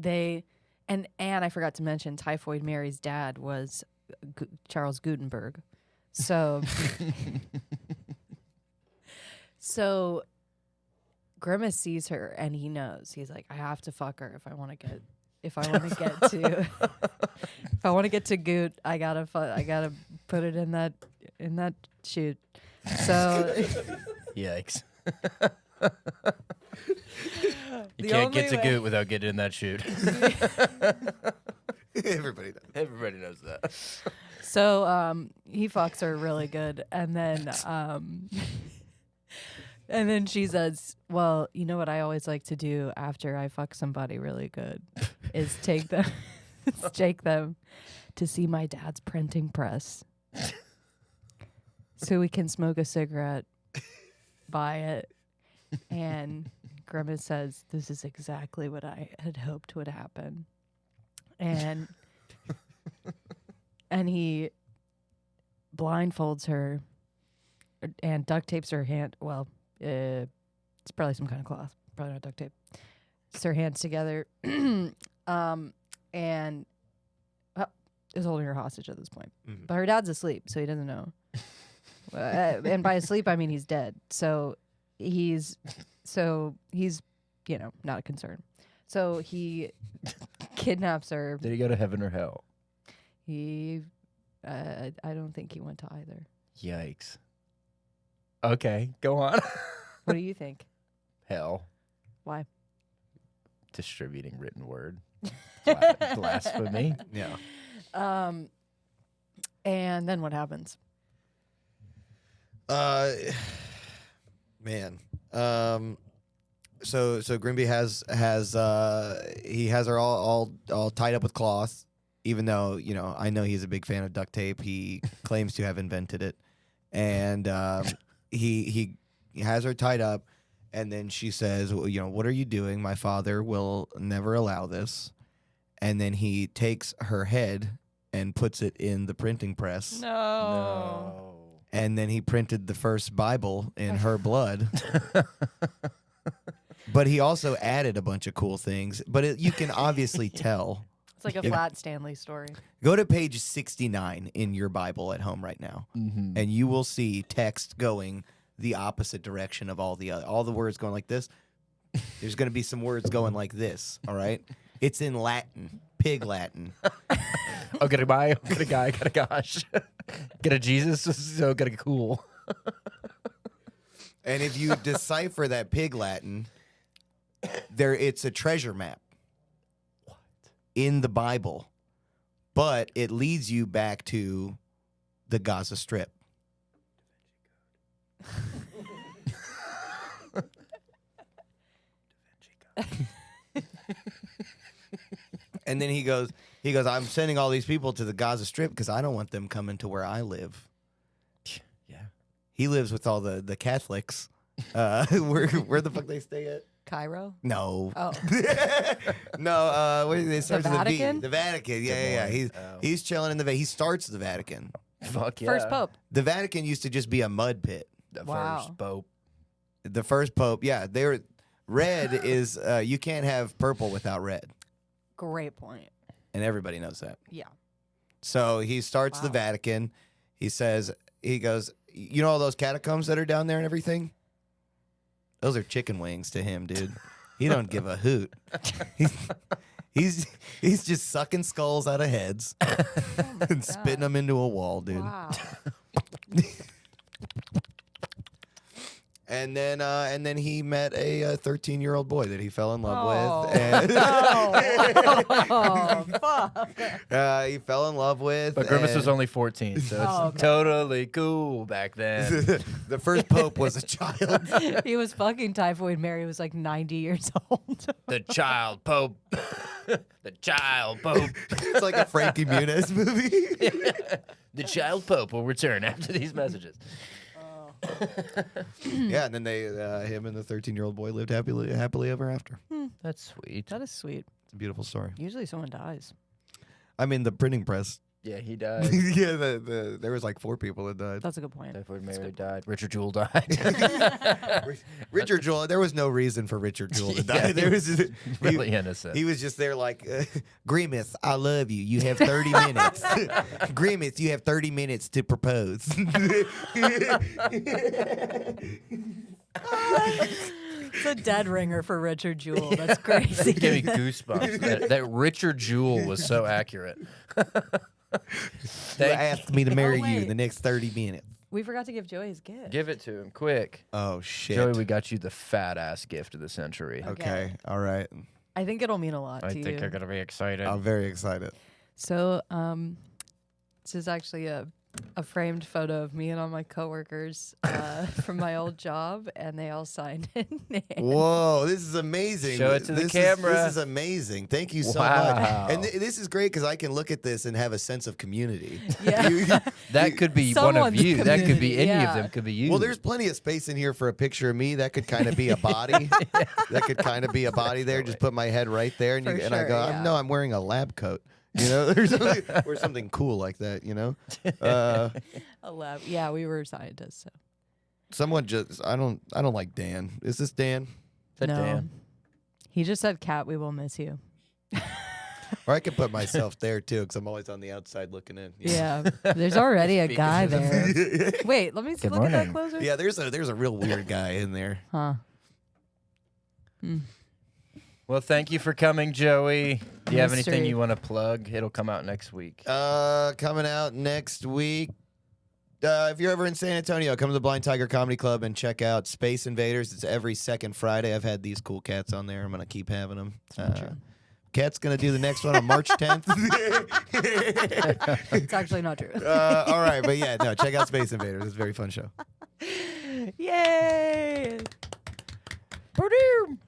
Speaker 2: and I forgot to mention, Typhoid Mary's dad was Charles Gutenberg. So. So Grimace sees her and he knows. He's like, I have to fuck her if I want to get to Goot. I gotta put it in that chute. So
Speaker 1: Yikes. You can't get to Goot without getting in that chute.
Speaker 5: Everybody knows.
Speaker 1: Everybody knows that.
Speaker 2: So he fucks her really good, and then she says, well, you know what I always like to do after I fuck somebody really good is take them to see my dad's printing press so we can smoke a cigarette, buy it. And Grimace says, this is exactly what I had hoped would happen. And he blindfolds her and duct tapes her hand. Well, it's probably some kind of cloth, probably not duct tape. It's her hands together, and is holding her hostage at this point.
Speaker 5: Mhm.
Speaker 2: But her dad's asleep, so he doesn't know. And by asleep, I mean he's dead. So he's not a concern. So he kidnaps her.
Speaker 1: Did he go to heaven or hell?
Speaker 2: I don't think he went to either.
Speaker 1: Yikes. Okay, go on.
Speaker 2: What do you think?
Speaker 1: Hell.
Speaker 2: Why?
Speaker 1: Distributing written word. Blasphemy.
Speaker 5: Yeah.
Speaker 2: And then what happens?
Speaker 5: Man. So Grimby has her all tied up with cloth, even though, I know he's a big fan of duct tape. He claims to have invented it. And he has her tied up, and then she says, well, what are you doing? My father will never allow this. And then he takes her head and puts it in the printing press.
Speaker 2: No.
Speaker 5: And then he printed the first Bible in her blood. But he also added a bunch of cool things. But you can obviously tell.
Speaker 2: It's like a flat Stanley story.
Speaker 5: Go to page 69 in your Bible at home right now, and you will see text going the opposite direction of all the words going like this. There's going to be some words going like this, all right? It's in Latin, pig Latin.
Speaker 1: Oh, got a guy, got a guy, got a gosh. Got a Jesus, so got a cool.
Speaker 5: And if you decipher that pig Latin, it's a treasure map. What? In the Bible. But it leads you back to the Gaza Strip. And then he goes, I'm sending all these people to the Gaza Strip because I don't want them coming to where I live.
Speaker 1: Yeah.
Speaker 5: He lives with all the Catholics. Where the fuck they stay at?
Speaker 2: Cairo?
Speaker 5: No.
Speaker 2: Oh.
Speaker 5: No, it starts with a V.
Speaker 2: Vatican?
Speaker 5: The Vatican. Yeah. He's chilling in the Vatican. He starts the Vatican.
Speaker 1: Fuck yeah.
Speaker 2: First Pope.
Speaker 5: The Vatican used to just be a mud pit.
Speaker 1: The
Speaker 2: Wow.
Speaker 1: first Pope.
Speaker 5: The first Pope, yeah. Red is, you can't have purple without red.
Speaker 2: Great point.
Speaker 5: And everybody knows that.
Speaker 2: Yeah.
Speaker 5: So he starts the
Speaker 2: Wow.
Speaker 5: Vatican. He goes, you know all those catacombs that are down there and everything? Those are chicken wings to him, dude. He don't give a hoot. He's just sucking skulls out of heads and spitting them into a wall, dude.
Speaker 2: Wow.
Speaker 5: And then he met a 13-year-old boy that he fell in love
Speaker 2: Oh.
Speaker 5: with. And
Speaker 2: Oh, fuck.
Speaker 5: he fell in love with.
Speaker 1: But Grimace
Speaker 5: and
Speaker 1: was only 14, so it's
Speaker 2: Oh, okay.
Speaker 1: totally cool back then.
Speaker 5: the first pope was a child.
Speaker 2: He was fucking Typhoid Mary, who was like 90 years old.
Speaker 1: The child Pope. The child Pope.
Speaker 5: It's like a Frankie Muniz movie.
Speaker 1: The child Pope will return after these messages.
Speaker 5: Yeah, and then they, him and the 13-year-old boy lived happily ever after.
Speaker 1: That's sweet.
Speaker 2: That is sweet.
Speaker 5: It's a beautiful story.
Speaker 2: Usually someone dies.
Speaker 5: I mean, the printing press.
Speaker 1: Yeah, he died.
Speaker 5: Yeah, there was like 4 people that died.
Speaker 2: That's a good point.
Speaker 1: Typhoid Mary died. Richard Jewell died.
Speaker 5: Richard Jewell. There was no reason for Richard Jewell to die.
Speaker 1: Yeah,
Speaker 5: There was
Speaker 1: really innocent.
Speaker 5: He was just there like, Grimace, I love you. You have 30 minutes. Grimace, you have 30 minutes to propose.
Speaker 2: It's a dead ringer for Richard Jewell. That's crazy.
Speaker 1: It gave me goosebumps. That Richard Jewell was so accurate.
Speaker 5: You asked me to marry you in
Speaker 2: wait.
Speaker 5: the next 30 minutes.
Speaker 2: We forgot to give Joey his gift.
Speaker 1: Give it to him, quick.
Speaker 5: Oh, shit.
Speaker 1: Joey, we got you the fat ass gift of the century.
Speaker 5: Okay. All right.
Speaker 2: I think it'll mean a lot
Speaker 1: I
Speaker 2: to
Speaker 1: think
Speaker 2: you.
Speaker 1: they're gonna be excited.
Speaker 5: I'm very excited.
Speaker 2: So, this is actually a framed photo of me and all my coworkers from my old job, and they all signed it.
Speaker 5: Whoa, this is amazing.
Speaker 1: Show it to the
Speaker 5: This
Speaker 1: camera.
Speaker 5: This is amazing. Thank you so
Speaker 1: Wow.
Speaker 5: much. And this is great because I can look at this and have a sense of community.
Speaker 2: Yeah.
Speaker 1: That could be one of
Speaker 2: Someone's
Speaker 1: you. That could be
Speaker 2: community,
Speaker 1: any
Speaker 2: yeah.
Speaker 1: of them. Could be you.
Speaker 5: Well, there's plenty of space in here for a picture of me. That could kind of be a body. That could kind of be a body there. Just put my head right there, and,
Speaker 2: For
Speaker 5: and I
Speaker 2: sure,
Speaker 5: go,
Speaker 2: yeah.
Speaker 5: no, I'm wearing a lab coat. You know, or something cool like that. You know,
Speaker 2: A lab. Yeah, we were scientists. So.
Speaker 5: someone just I don't like Dan. Is this Dan?
Speaker 1: That
Speaker 2: No.
Speaker 1: Dan.
Speaker 2: He just said, "Cat, we will miss you."
Speaker 5: Or I could put myself there too, because I'm always on the outside looking in. you know?
Speaker 2: Yeah, there's already a
Speaker 1: Speaking
Speaker 2: guy
Speaker 1: of the
Speaker 2: there. Wait, let me
Speaker 1: Good
Speaker 2: look at that
Speaker 1: morning.
Speaker 2: closer.
Speaker 5: Yeah, there's a real weird guy in there.
Speaker 2: Huh.
Speaker 1: Well, thank you for coming, Joey. Do you have anything
Speaker 2: Mystery.
Speaker 1: you want to plug? It'll come out next week.
Speaker 5: Coming out next week. If you're ever in San Antonio, come to the Blind Tiger Comedy Club and check out Space Invaders. It's every second Friday. I've had these cool cats on there. I'm gonna keep having them. Cat's gonna do the next one on March 10th.
Speaker 2: It's actually not true.
Speaker 5: All right, but yeah, no, check out Space Invaders. It's a very fun show.
Speaker 2: Yay! Boom!